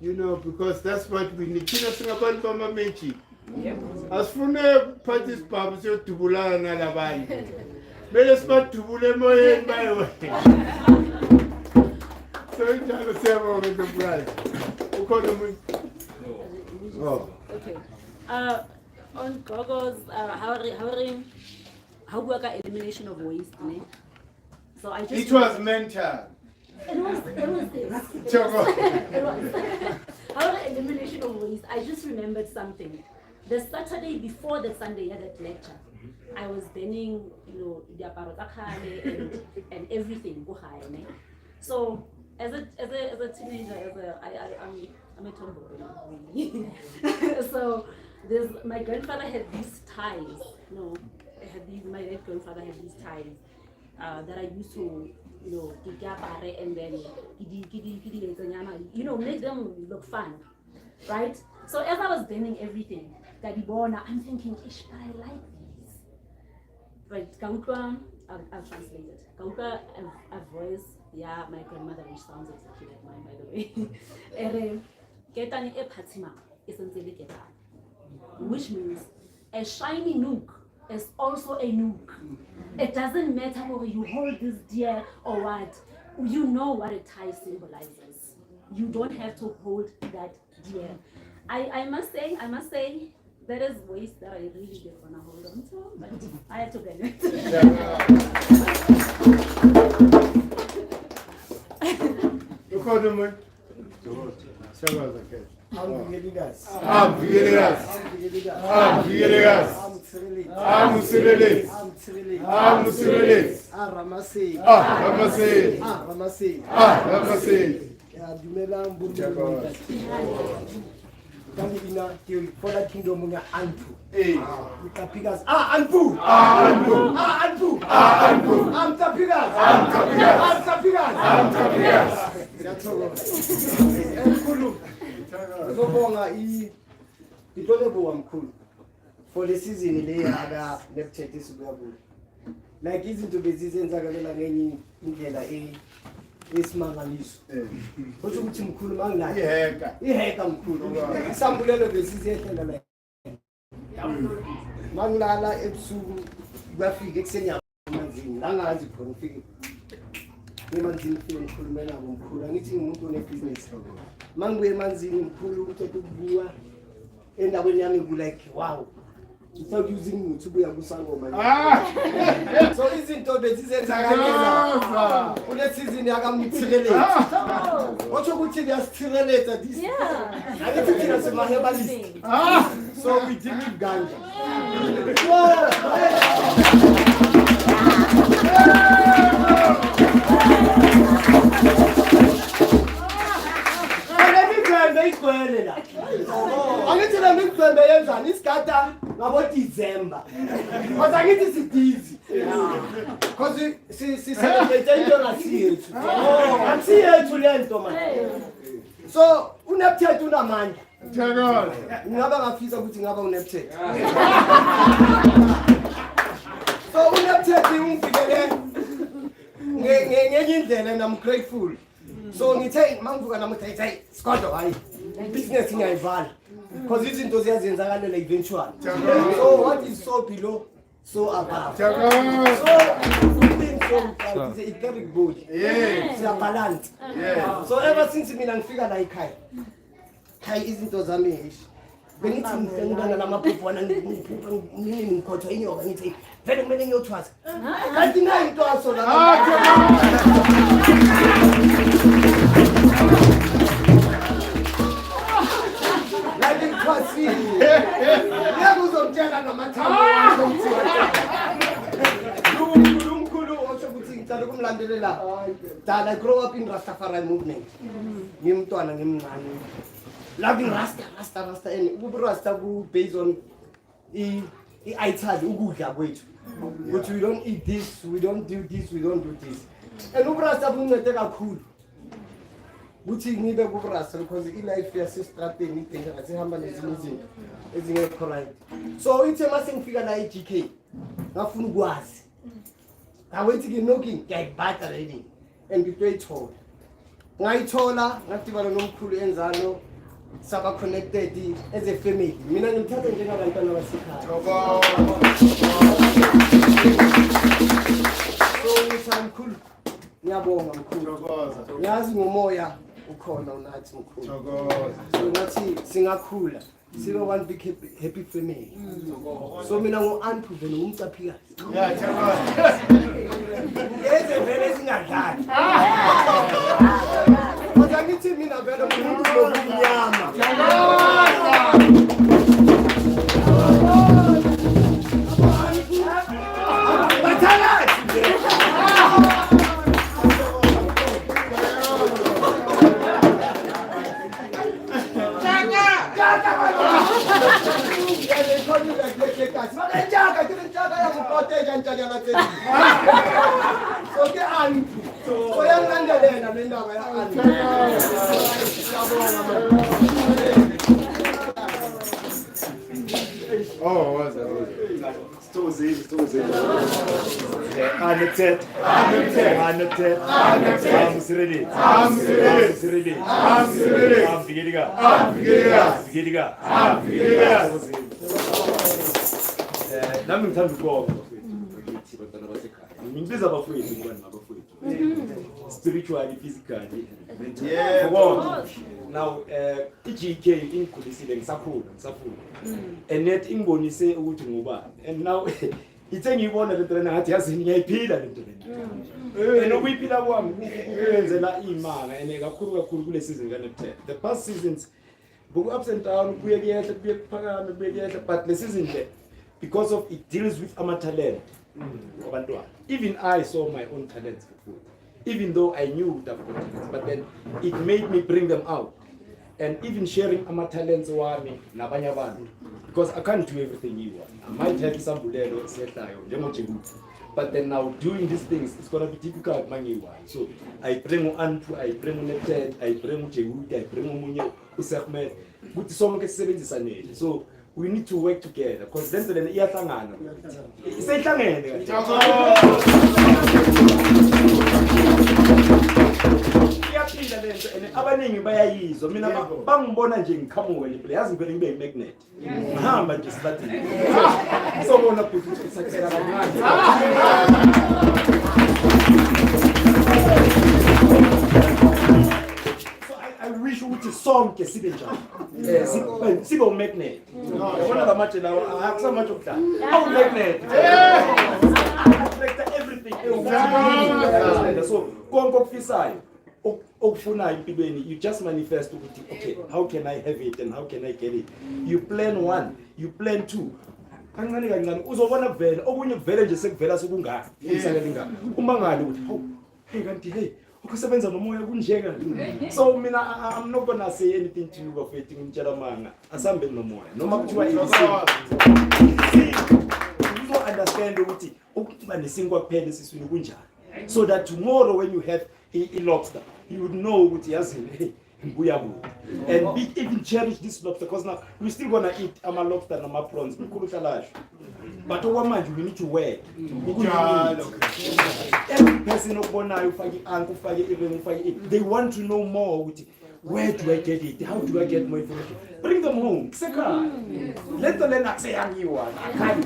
You know, because that's what we need. Thina singabantu bamamechi. Asifune ukuphatha isibhabu siyodubulana nalabantu. Mele sibadubule emoyeni bayo. So njalo siyabonga Ndlovukazi. Ukhona umuntu? Oh. Okay. On Gogo's, how work elimination of waste, ne? So I just. It was mental. It was this. How elimination of waste. I just remembered something. The Saturday before the Sunday that lecture, I was burning, the aparotakale and everything. So as a teenager, I'm a tomboy, really. So my grandfather had these ties. My late grandfather had these ties that I used to, and then make them look fun, right? So as I was burning everything, I'm thinking, ish, but I like these. Right, I'll translate it. A voice, yeah, my grandmother, which sounds exactly like mine, by the way. Which means a shiny nook is also a nook. It doesn't matter whether you hold this deer or what. You know what a tie symbolizes. You don't have to hold that deer. I must say, that is waste that I really didn't want to hold on to, but I had to get it. for the season le aka Nebt isibuyabula like izinto bezizenzakalela ngenye indlela esimangaliso kusho ukuthi mkhulu mangilala iheka mkhulu isambulelo beziziyehlela la mangilala ebusuku kuyafika ekuseni yamanzini langazi khona ufike emanzini ufike ngikhulumela ngomkhulu angithi umuntu onebusiness mangibuye emanzini mkhulu uthethe ukubuya endaweni yami like wow without using muthi buya kusangoma so izinto bezizenzakalela kule season yakamthileleti otsho ukuthi liyasithileleta this angithi thina simahebalist so we deal with ganja angithi la ngicembe yenzani isigada ngabo December because angithi sidizi because si celebrate into ngasiyethu asiyethu lento manje so uNebt unamandla ngaba ngafisa ukuthi ngaba uNebt so uNebt ungifikele ngenye indlela and I'm grateful so ngithe mangivuka namuthi hey Scott hayi business ngiyayivala because izinto ziyazenzakalela eventually so what is so below so above so it's a etheric body siyabalance so ever since mina ngifika la ekhaya hayi izinto zami bengithi ngibana lamaphupho wana ngikhothwa inyoka ngithi vele kumele ngiyothwasa kanti nayi into aso la like in Kwasi. Yeah, uzomtshela nomathambo wakho that I grew up in Rastafari movement. Ngimntwana ngimncane. Loving Rasta, and Rasta based on i-ithali ukudla kwethu. But we don't eat this, we don't do this, we don't do this. And Rasta buncede kakhulu. Ukuthi ngibe kuRasta because i-life yasestrateni idangerous ihamba nezinye izinto ezingekho right. So ithe mase ngifika la eGK ngafuna ukwazi. Ngawethi knocking ngiyayibhada already and ngitoyithola. Ngayithola ngadibana nomkhulu enzalo saba connected as a family. Mina ngimthatha njengabantwana basekhaya. So mkhulu ngiyabonga mkhulu. Yazi ngomoya ukhona unathi mkhulu. So nathi singakhula sibe one big happy family. So mina ngo-unproven ngumcaphikazi. Yeah, Chairman. Eze vele singadlali. Kodwa ngithi mina vele umuntu lomnyama. Oh, what's that? Nami ngithanda ukubonga bakithi bantwana basekhaya. Ngibiza abafowethu ngoba ngabafowethu. Spiritually, physically. Yeah. Now iGK ingikhulisile ngisakhula. And yet ingibonise ukuthi ngubani. And now ithe ngiyibona lento lena ngathi yazi ngiyayiphila lento lena. And ukuyiphila kwami kuyenzela imanga and kakhulu kule season kaNebt. The past seasons boku ups and down kuye kuyehla kuye kuphakama kuye kuyehla but le season le because of it deals with talent. Even I saw my own talents before. Even though I knew that talents, but then it made me bring them out. And even sharing my talents wami nabanye abantu because I can't do everything you want. I might have some bulelo sehlayo but then now doing these things it's going to be difficult mangiwa. So I bring Anpu, I bring Nebt, I bring Jehudi, I bring Munye uSahmed. Kuthi sonke sisebenzisanele. So we need to work together because then the iyahlangana. Isehlangene iyaphila lento and abaningi bayayizwa mina bangibona nje ngiqhamuke le play yazi ngivele ngibe imagnet ngihamba nje sibathini sobona futhi isakhela kancane. I wish ukuthi sonke sibe njalo sibe umagnet yabona la mathe lawa akusamathi okudlala awu magnet reflect everything so konke okufisayo okufunayo empilweni you just manifest ukuthi okay how can I have it and how can I get it. You plan one, you plan two, kancane kancane uzobona vele okunye vele nje sekuvela sekungaka isakela ingaka uma ngale ukuthi hey kanti hey ukusebenza nomoya kunjeka. So mina I'm not gonna say anything to you bafethi ngimtshela manga asambe nomoya noma kuthiwa you understand ukuthi ukuba nesinkwa kuphela esiswini kunjani so that tomorrow when you have a lobster you would know ukuthi yazini and be even cherish this lobster because now we're still gonna eat ama lobster and ama prawns mkhulu hlalasho but okwamanje we need to work every person obonayo ufake anku ufake iring ufake they want to know more ukuthi where do I get it, how do I get more information, bring them home sekhaya let them learn akuseyangiwa akhani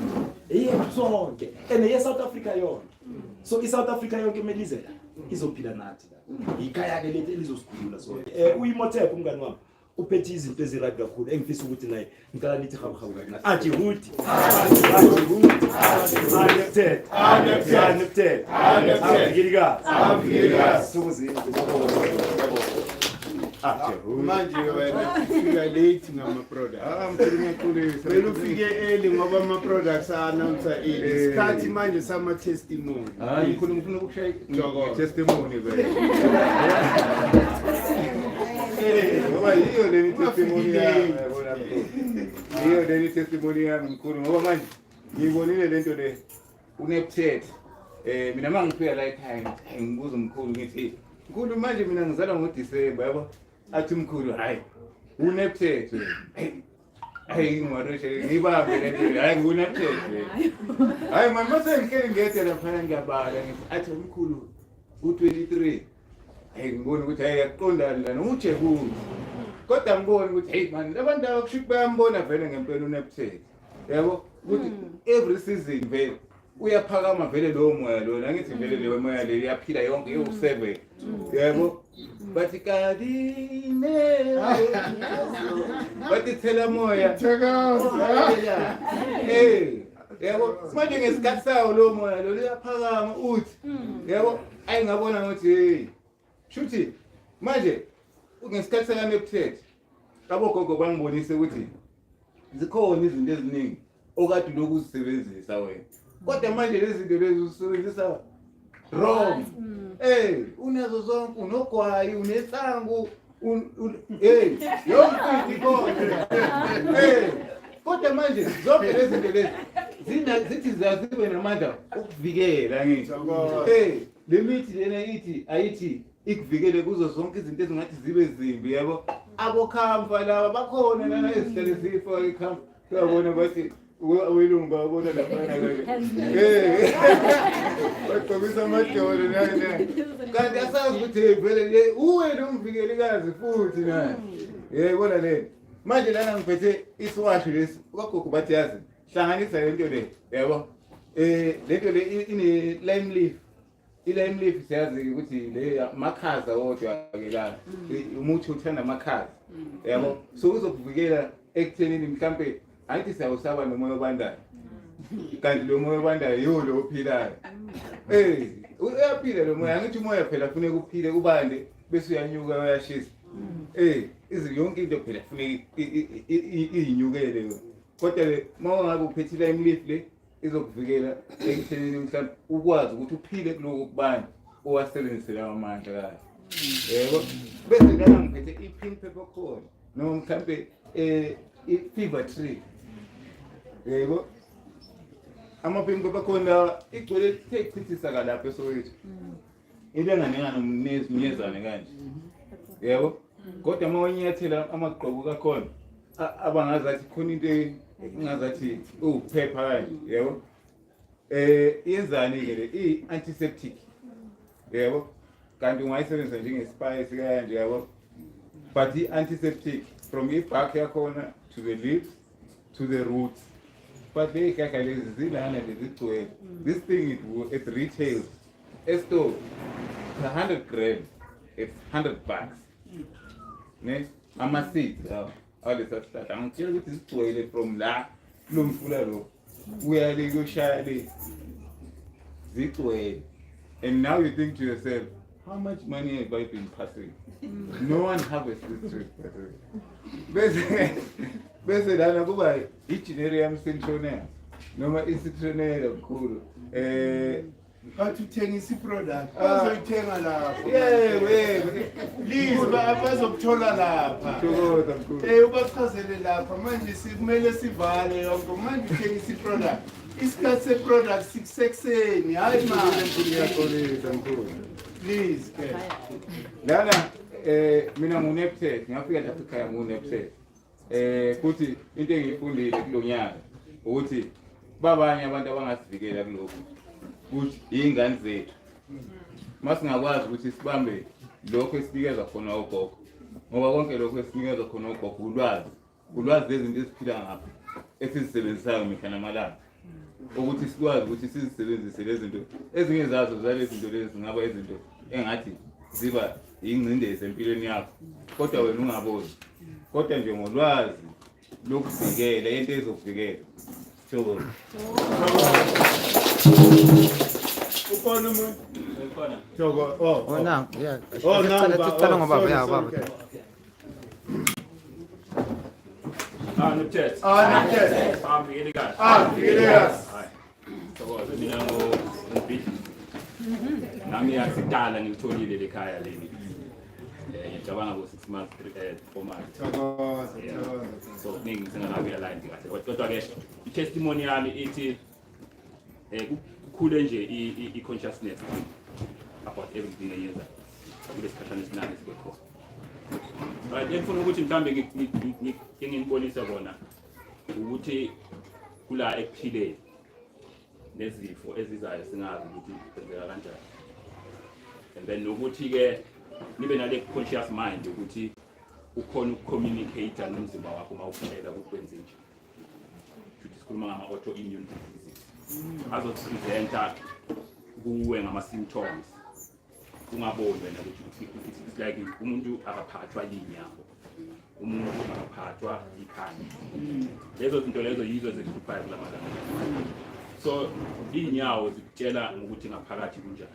sonke and South Africa yonke. So South Africa yonke melizela izophila nathi ikhaya ke lethi elizosikhulula sonke. Uyimothepha umngani wami uphethe izinto ezirag kakhulu engifisa ukuthi naye ngicela nithi hawu kakhulu athi huthi Nebt manje wena ufika late ngama-product kumele ufike early ngoba ama-products announcer early isikhathi manje sama-testimony ngifuna ukushaya testimony vele ngoba yiyo leni testimony yami yabona mkhulu yiyo leni testimony yami mkhulu ngoba manje ngibonile lento le uNebt mina mangifika la ekhaya ngibuza umkhulu ngithi mkhulu manje mina ngizalwa ngoDisemba yabo athi mkhulu hayi uNebt hayi ngwareshe ngibambe lento hayi nguNebt hayi manje mase ngikele ngiyethe lapha ngiyabala ngithi athi mkhulu u23 hayi ngibona ukuthi hayi yaqondana lana uJehova kodwa ngibona ukuthi hey man labantu abakushuka bayambona vele ngempela uNebt yabo ukuthi every season vele uyaphakama vele lowo moya lona ngithi vele leyo moya le iyaphila yonke yo7 yabo bathi kadime bathi thela moya yabo manje ngesikhathi sawo lowo moya lo uyaphakama uthi yabo ayingabona ukuthi hey shuthi manje ngesikhathi sakaNebt abogogo bangibonise ukuthi zikhona izinto eziningi okade lokhu uzisebenzisa wena kodwa manje lezi zinto lezi usebenzisa wrong unazo zonke unogwayi unesangu yonke ikhona kodwa manje zonke lezi zinto lezi zithi zibe namandla okuvikela ngithi le mithi lena ithi ayithi ikuvikele kuzo zonke izinto ezingathi zibe zimbi yabo abokhamfa laba bakhona lana ezihlele zifo ikhamfa uyabona bathi welungu babona lapha bagqokisa amadolo nani kanti asazi ukuthi vele uwe nomvikelikazi futhi naye yayibona le manje lana ngiphethe isiwasho lesi kwagogo bathi yazi hlanganisa lento le yabo lento le ine lime leaf i-lime leaf siyazi ukuthi le makhaza wodwa ke la umuthi uthanda makhaza yabo so uzokuvikela ekuthenini mhlambe ayithi siyawusaba nomoya obandayo kanti lo moya obandayo yiwo lo ophilayo uyaphila lo moya angithi umoya phela kufanele uphile ubande bese uyanyuka uyashisa yonke into phela kufanele iyinyukele kodwa le mawungabe uphethe lime leaf le izokuvikela ekuthenini mhlawumbe ukwazi ukuthi uphile kuloko kubanda owasebenzisela amandla kahle yebo bese lana ngiphethe i-pink peppercorn noma mhlawumbe i-fever tree yebo ama-pink peppercorn lawa igcwele chithisa kalapha eSoweto into enganingana mnyezane kanje yebo kodwa uma unyathela amagqobo kakhona abangazathi khona into engazathi uphepha kanje yebo yenzani ke le i-antiseptic yebo kanti ungayisebenzisa njenge-spice kanje yabo but i-antiseptic from i-bark yakhona to the leaves to the roots but ley'hlahla lezi zilana lezigcwele this thing it retails estore 100 grams it's 100 bucks ne ama-seeds alesa sihlahla angitshela ukuthi zigcwele from la kulo mfula lo uya le kuyoshaya le zigcwele and now you think to yourself how much money have I been passing? No one harvests this tree. Bese lana kuba i-Generium centronea noma i-citronella mkhulu bathi uthengisa i-product bazoyithenga lapho please bazokuthola lapha ubachazele lapha manje kumele sivale yonke manje uthengisa i-product isikhathi se-product sikusekuseni hayi manje please lana mina nguNebt ngafika lapha ekhaya nguNebt futhi into engiyifundile kulonyaka ukuthi babanye abantu abangasivikela kulokho ukuthi ingane zethu masingakwazi ukuthi sibambe lokho esinikeza khona ogogo ngoba konke lokho esinikeza khona ogogo ulwazi lezinto esiphila ngapha esizisebenzisayo mihla namalanga ukuthi sikwazi ukuthi sizisebenzise lezi zinto ezinye zazo zalezi zinto lezi zingaba izinto engathi ziba ingcindezi empilweni yakho kodwa wena ungaboni kodwa nje ngolwazi lokuvikela into ezokuvikela so ukhona umuntu Oh, no, yeah. Oh, no, Tutalong baba, yeah, baba. Nebt. Nebt. Yes. Thokoze mina ngobhidi. Nami yasidala ngitholile lekhaya leli. Ngicabanga ngo 6 months 4 months. So kuningi singakabi aligned kahle. Kodwa ke i-testimony yami ithi kukhule nje i-consciousness about everything eyenza kulesikhathana esinani esibekhona. Right, ngifuna ukuthi mhlambe ngingibonise bona ukuthi kula ekuphileni nezifo ezizayo singazi ukuthi kwenzeka kanjani. And then nokuthi ke nibe nale conscious mind ukuthi ukhona ukucommunicate nomzimba wakho mawuphela ukwenze nje. Futhi sikhuluma ngama autoimmune diseases. Azopresenta kuwe ngama symptoms. Ungaboni wena ukuthi it's like umuntu akaphathwa yinyama. Umuntu akaphathwa ikhanda. Lezo zinto lezo yizo ezikhuphayo kulamalanga. So inyawo zikutshela ukuthi ngaphakathi kunjani.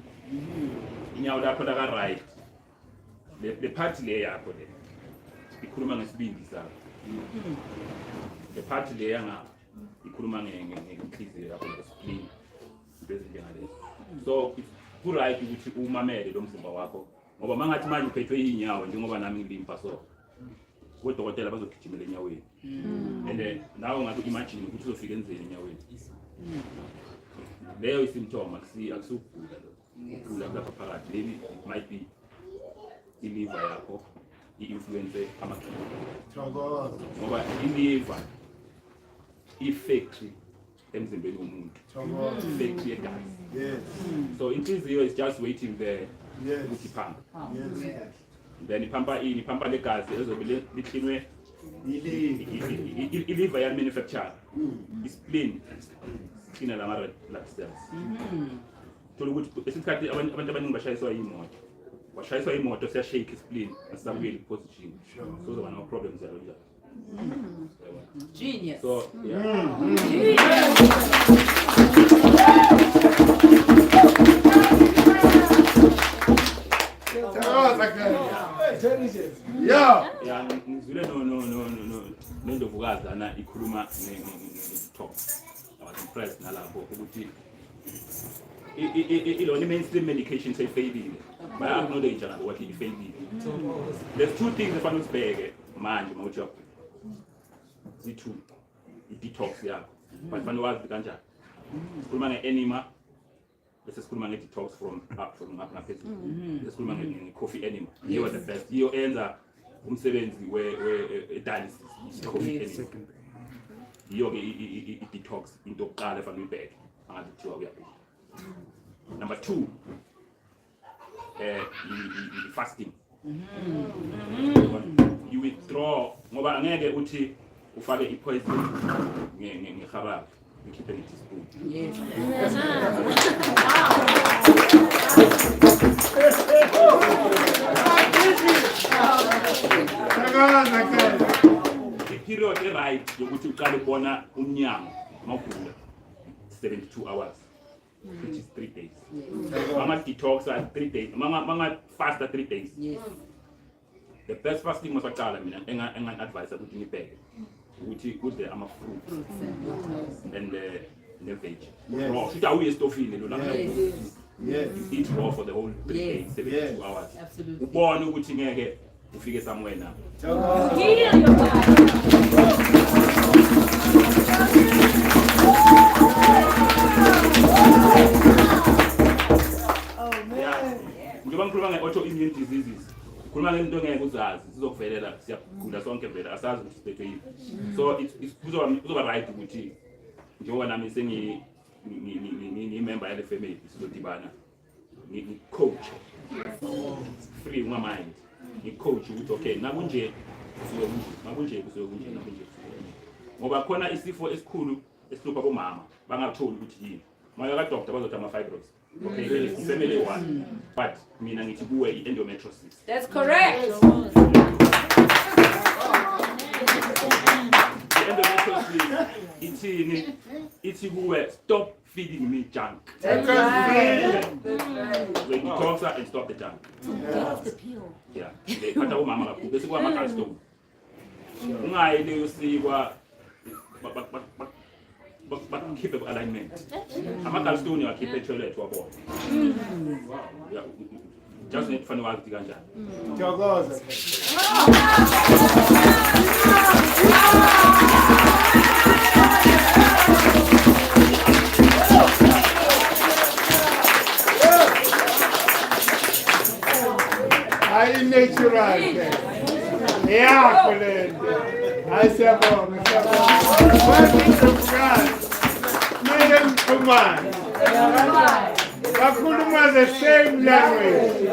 Inyawo lakho la ka right. Le part le yakho le. Ikhuluma ngesibindi sakho. Le part le yanga ikhuluma ngenhliziyo yakho nespleen. Bese njengalezo. So ku right ukuthi umamele lo mzimba wakho. Ngoba mangathi manje uphethwe inyawo njengoba nami ngilimpa so. Kodokotela bazogijimela enyaweni. And nawe ngathi imagine ukuthi uzofika enzeni enyaweni. Leyo isymptom akusukugula lo. Ukugula lapha phakathi maybe it might be iliver yakho i-influence amakhiwo. Ngoba iliver i-factory emzimbeni womuntu. Factory yegazi. Yes. So inhliziyo is just waiting there. Yes. Ukuthi phampa. Yes. Then iphampa legazi ezobe liklinwe iliver ya manufacture. Ispleen cleaner la red blood cells. Thola ukuthi esikhathi abantu abaningi bashayiswa imoto. Bashayiswa imoto siya shake ispleen asabuyela position. So there are no problems there. Genius. So yeah. Yeah, ngizule no ndovukazi ana ikhuluma nge-talk. I was impressed nalapho ukuthi ilona mainstream medication seyifeyilile. Baya acknowledge nabo ukuthi ifeyilile. There's two things efanele usibheke manje mawuthi Z2 i-detox yakho. Bafanele wazi kanjani. Sikhuluma nge-enema bese sikhuluma nge-detox from ngaphezulu. Sikhuluma nge-coffee enema. Yiyo the best. Yiyo enza umsebenzi we-dialysis. Coffee enema. Yiyo ke i-detox into yokuqala efanele uyibheke. Angathi kuthiwa uyabheka. Number 2, fasting. You withdraw ngoba angeke uthi ufake i-poison ngeharab ukhiphe nge-teaspoon. Yes. I-period right yokuthi uqale ubona umnyango mawugula 72 hours. Which is 3 days. Mama detox at 3 days. Mama fast at 3 days. Yes. The best fasting must I mina enga advice ukuthi ngibheke ukuthi kudle ama fruits and the veg. Raw. Should I we stofile lo lapha. Yes. Eat raw for the whole 3 days, 72 hours. Absolutely. Ubone ukuthi ngeke ufike somewhere now. Heal your body. Ngiba ngikhuluma nge-autoimmune diseases. Khuluma ngento ngeke uzazi sizokuvelela siyagula sonke vele asazi ukuthi sibethwe yini. So kuzoba right ukuthi njengoba nami member yale family sizodibana coach free uma mind coach ukuthi okay nakunje nakunje ngoba khona isifo esikhulu esihlupha bomama bangatholi ukuthi yini manje ka doctor bazothi ama fibroids. Okay, family one, but mina ngithi kuwe i-endometriosis. That's correct. Endometriosis ithi kuwe stop feeding me junk. That's right. So you talk her and stop the junk. Get off the pill. Yeah. They pata umama kakhulu bese kuwa ama gallstone. ungayile usikwa keep alignment ama-gallstone wakhiphe etoilet wabona just need kufanele wazi kanjani Thokoza. Hayi natural. Yakho lento. Hayi siyabonga, siyabonga. Manje kumele ngikhulumane. Bakhuluma the same language.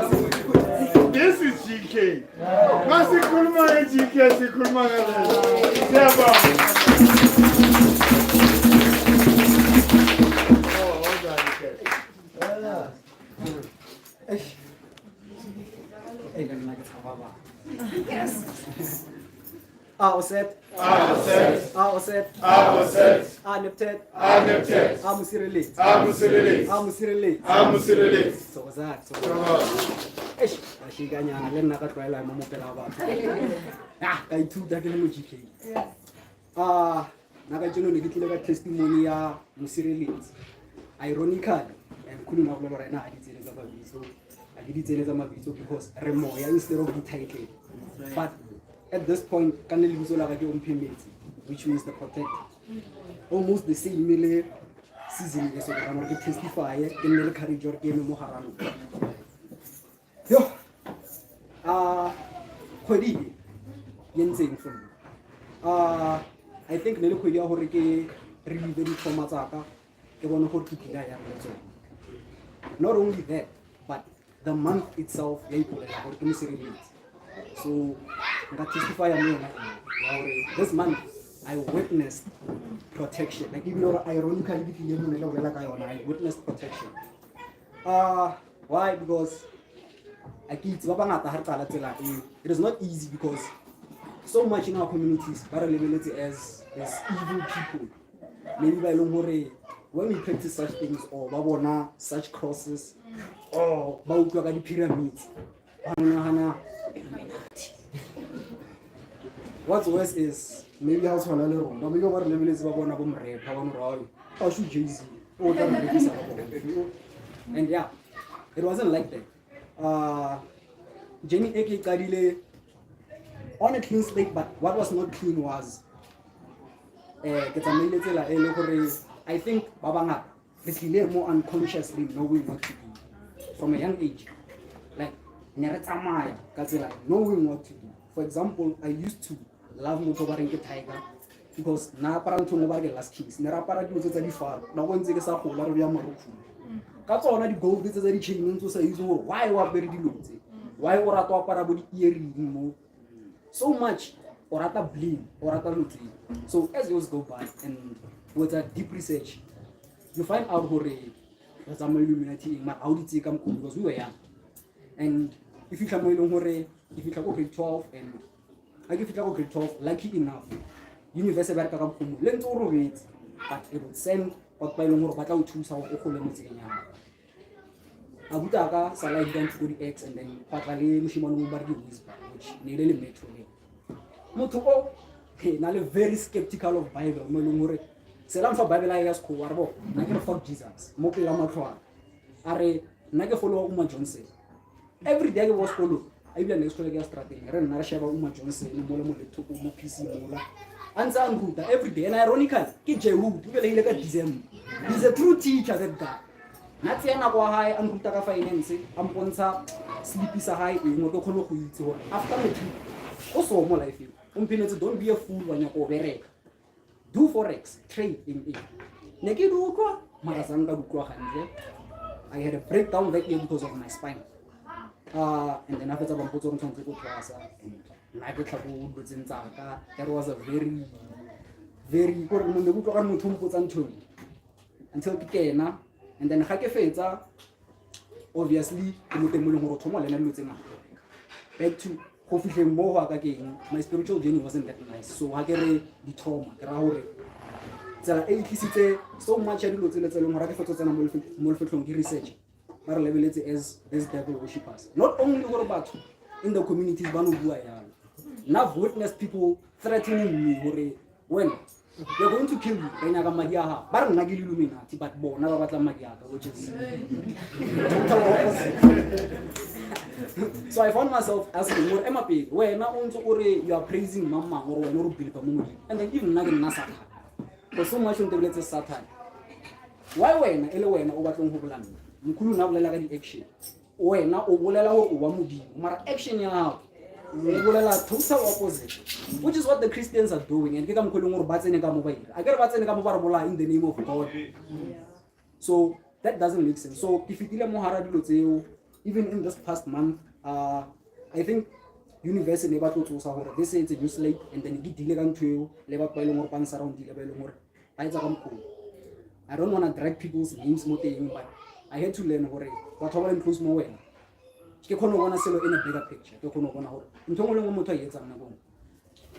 This is GK. Masikhuluma nge-GK sikhuluma ngalento. Siyabonga. Oh, hold on, okay. All set. All set. All set. All set. Nebt. Nebt. Amusirele. Amusirele. Amusirele. Amusirele. So that. So Thokoza. ashikanyana le nna ka tlwaela mo mopela batho ka ithuta ke le mo GK naka tseno ne ke tlile ka testimony ya mosireletsi ironically and khuluma go le right now a di tsene tsa mabitso a di tsene tsa mabitso because re moya instead of the title but at this point ka ne le bitso la ka ke omphemetse which means the protector almost the same mele season e so ka mo ke testify ke nne le courage or ke mo harano yo kgwedi e ntseng for me I think ne le kgwedi ya gore ke relieve di-trauma tsaka ke bone gore ke dila yang le tsone not only that but the month itself ya ipolela gore ke mosireletsi so nka testify mo yona ya gore this month I witnessed protection like even though ironically ke tlile mo ne le bolela ka yona I witnessed protection why because it is not easy because so much in our communities are labeled as evil people. Maybe by when we practice such things or babona such crosses or the pyramids. What's worse is maybe house one alone. Maybe over level is babona bom rap, how should Jay-Z and yeah, it wasn't like that. Jenny Eke Kadile on a clean slate, but what was not clean was I think Babanga is more unconsciously knowing what to do from a young age. Like knowing what to do. For example, I used to love Motobarinke Tiger because na paranto ngobarke last kings. Nera para di tsa di far. Na go ntse ke sa gola re ya maruku. Ka tsona di gold tse tsa di chain ntse sa itse gore why wa bere di lotse. Why o rata wa para bo di earring mo. So much or rata bling or rata lotse. So as years go by and with a deep research you find out gore there's a illuminati ma how did come because we were young. And if you come if you go grade 12 and I give you go grade 12 lucky enough university ba ka mkhulu le ntse o robetse but it would send out by long ba tla o thusa o gole mo tsenyana abuta ka sala I went to the X and then patale moshimane mo ba di whisper which ne le metro le motho o na le very skeptical of Bible mo le ngore sela mfa Bible ya school wa rebo na ke fuck Jesus mo pela matlwa are na ke follow Uma Johnson every day I was follow I be next to the strategy re nna re sheba Uma Johnson mo le mo letho mo PC mola ansa anguta every day and ironically ke Jehu ke le ile ka December he's a true teacher that guy na tsena kwa hae anguta ka finance ampontsha sleepy sa hae e mo ke khone go itse hore after matric o so mo life umpinetse don't be a fool when you overrate do forex trade in it ne ke du kwa mara sanga du kwa hantle I had a breakdown that year because of my spine and then after that I'm put on something go class and na ke tlhako do tsaka there was a very gore mo ne go tloga motho mo tsang tshoni until ke kena and then ga ke fetsa obviously ke mo temoleng go thoma le nna lo tsena back to go fitleng mo ga ka keng my spiritual journey wasn't that nice so ha ke re di trauma ke ra hore tsela e ikisitse so much ya dilo tsele tseleng hore ke fetso tsena mo lefetlong ke research ba re lebeletse as this devil worshippers not only gore batho in the communities ba no bua yalo Now I've witnessed people threatening me when they're going to kill you, but which is total opposite. So I found myself asking, where now you are praising Mama or and then even nagging Nasaka. For so much on the latest Satan. Why when Elewen over Hobland? Mukulu now like action. When now Obola Wamudi, Mara action ya total opposite. Which is what the Christians are doing, and get more Batsenega mobile. I get Batsenega in the name of God. So that doesn't make sense. So if you Mohara even in this past month, I think university never told us how they say it's a new slate, and then you get to labor more pants around the level more. I don't want to drag people's names, but I had to learn what I want to more well. You can't want to sell in a bigger picture. You can't want to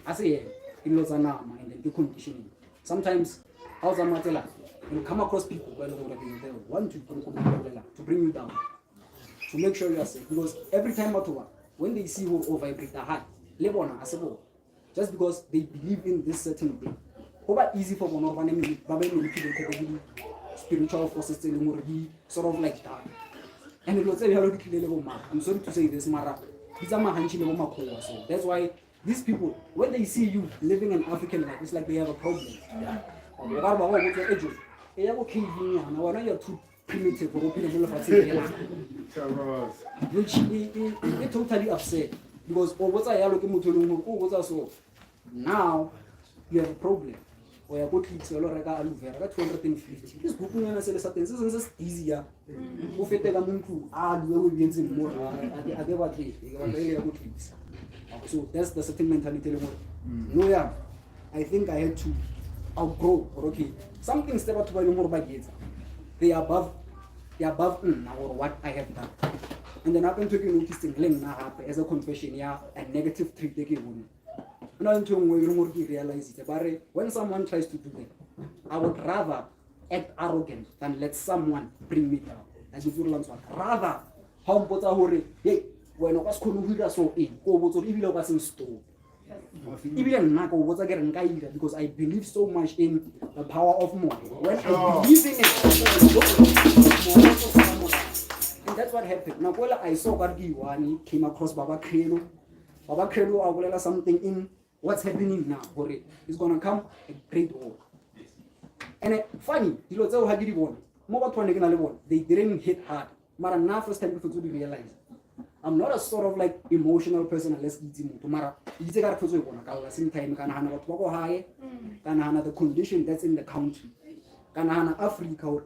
I say, in Lozana, and then you conditioning. Sometimes, how's a matter? You come across people who want to bring you down, to make sure you are safe. Because every time when they see you vibrate the heart, just because they believe in this certain thing. How easy for one of them spiritual forces telling sort of like that. And it was I'm sorry to say this, Mara. So that's why these people, when they see you living an African life, it's like they have a problem. You're too primitive for which is totally upset because now you have a problem. Where I go to aloe vera 250. This book is easier. So that's the certain mentality. No, yeah. I think I had to outgrow. Okay, something step up to more by they are above or what I have done. And then I've been taking notice in as a confession, yeah, a negative trait they give me. And we realize it. But when someone tries to do that, I would rather act arrogant than let someone bring me down. As you feel rather, how important hey, when I was so in, was in store. Because I believe so much in the power of more. When I believe in it, and that's what happened. Now, I saw Gargiwani came across Baba Krelo. Baba Krelo, I will something in what's happening now. It's going to come a great war. And funny, they didn't hit hard. But now, first time people realize. I'm not a sort of like emotional person unless it's tomorrow. You take out same time the condition that's in the country. Africa or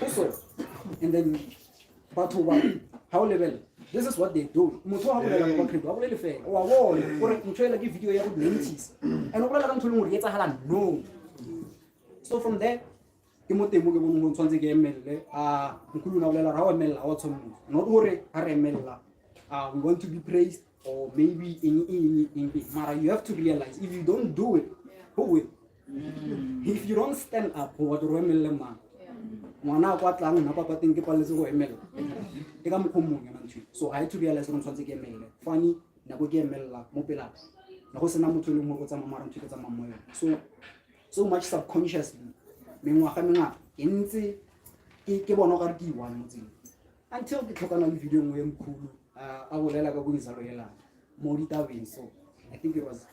also and then how level. This is what they do. No. So from there not worry, we want to be praised or maybe in Mara, you have to realize if you don't do it, who will? If you don't stand up, what so I had to realize funny, so much subconsciously. Until the Tokana video so I think it was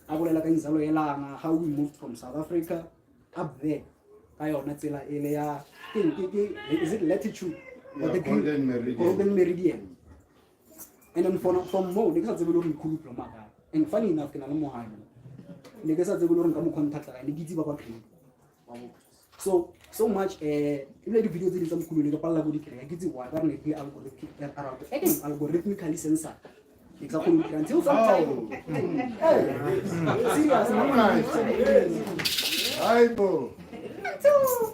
how we moved from South Africa up there. Is it latitude? Yeah, the Golden Meridian. And then from more, they can't and funny enough, so much videos some algorithmically censored. Until sometime.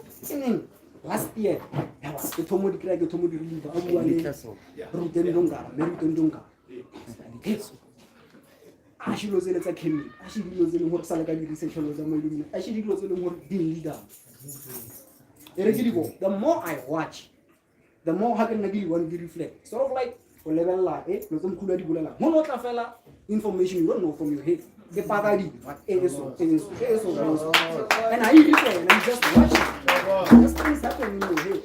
Serious. Last year, I was the Tomodi Craig, Tomodi River, I should lose it like him. I should lose it more salary session with the I should lose it more leader. The more I watch, the more I can one reflect. Sort of like o lebella lo tse mkhulu a di bolela mo no tla fela information you don't know from your head ke pagadi but eso and I listen and just watch it. These things happen in your head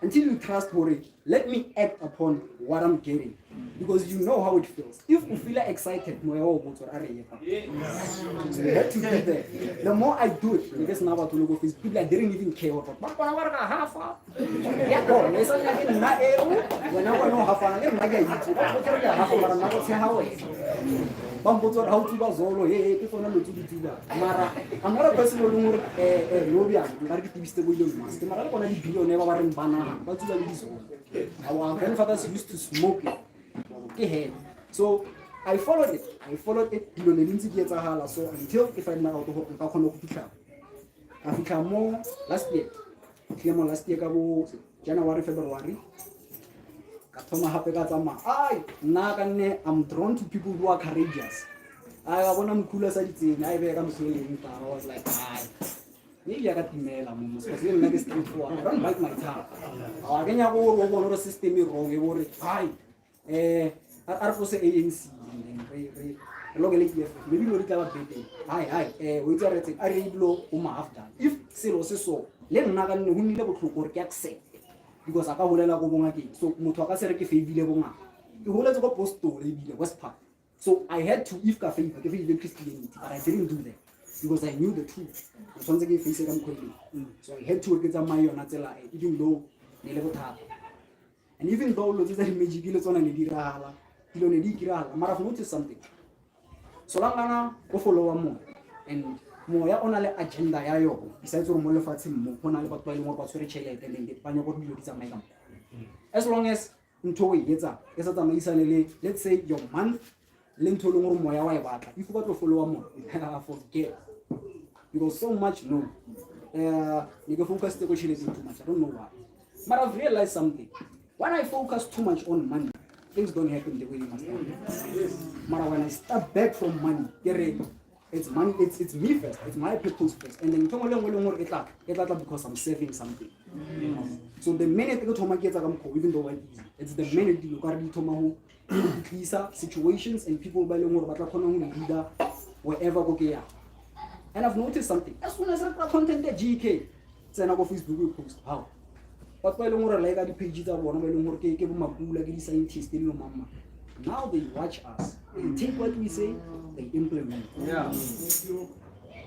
until you trust for it. Let me act upon what I'm getting because you know how it feels. If you feel excited, so you have to do that. The more I do it, because now to look at people, I didn't even care about. I'm not a person who our grandfathers used to smoke it. Okay, so I followed it. So until if I'm not I become more last year. January, February. I'm drawn to people who are courageous. I was like, maybe I got email. I don't bite my tongue. I can't go system wrong. I say ANC. Maybe we tell a baby. We are read low after. If so, let Nagan who need to accept. Because I can't go bonga so Mutaka Sereki Fabile bonga. The whole go post to West Park. So I had to if cafe Christianity, but I didn't do that because I knew the truth. So I had to get my Natella, even though they never tap. And even though Lozis and Majigil on an Idirala, you don't need Girala, I might have noticed something. So Langana go follow more and more on an agenda. Besides, more Fatim, more as long as Ntoi gets up, let's say your month, Lintolum Moya, you forgot to follow more. Forget. Because so much no. You focus too much. I don't know why. But I've realized something. When I focus too much on money, things don't happen the way they must happen. But when I step back from money, it's money, it's me first, it's my purpose first. And then because I'm saving something. So the minute I go to my kids, even though it's the minute you got to situations and people by leader wherever okay. And I've noticed something. As soon as I got content at GK, then I go Facebook post. How? But by longer like the pages I want to give my like scientists, mama. Now they watch us. They take what we say, they implement. Yeah.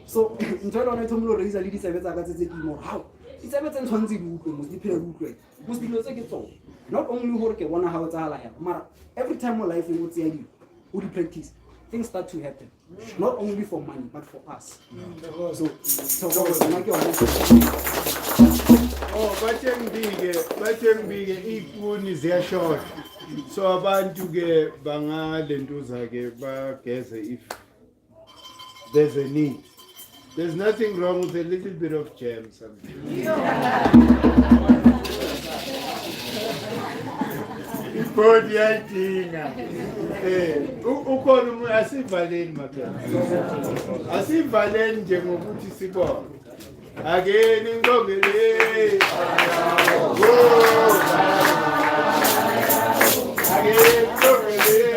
So in total, I told you raise a little bit more. How? It's everything 20 root. Most people say it's all. Not only work at 1 hour, but every time my life we would say you would practice. Things start to happen. Not only for money, but for us. So batheng bige ikuni ziyashort so abantu ke bangalentuza ke bageze if there's a need. There's nothing wrong with a little bit of jam something. Bodi yadinga ukhona umuntu asivaleni makhaya asivaleni njengokuthi sibona akeni ngqongele akeni ngqongele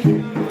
Amen.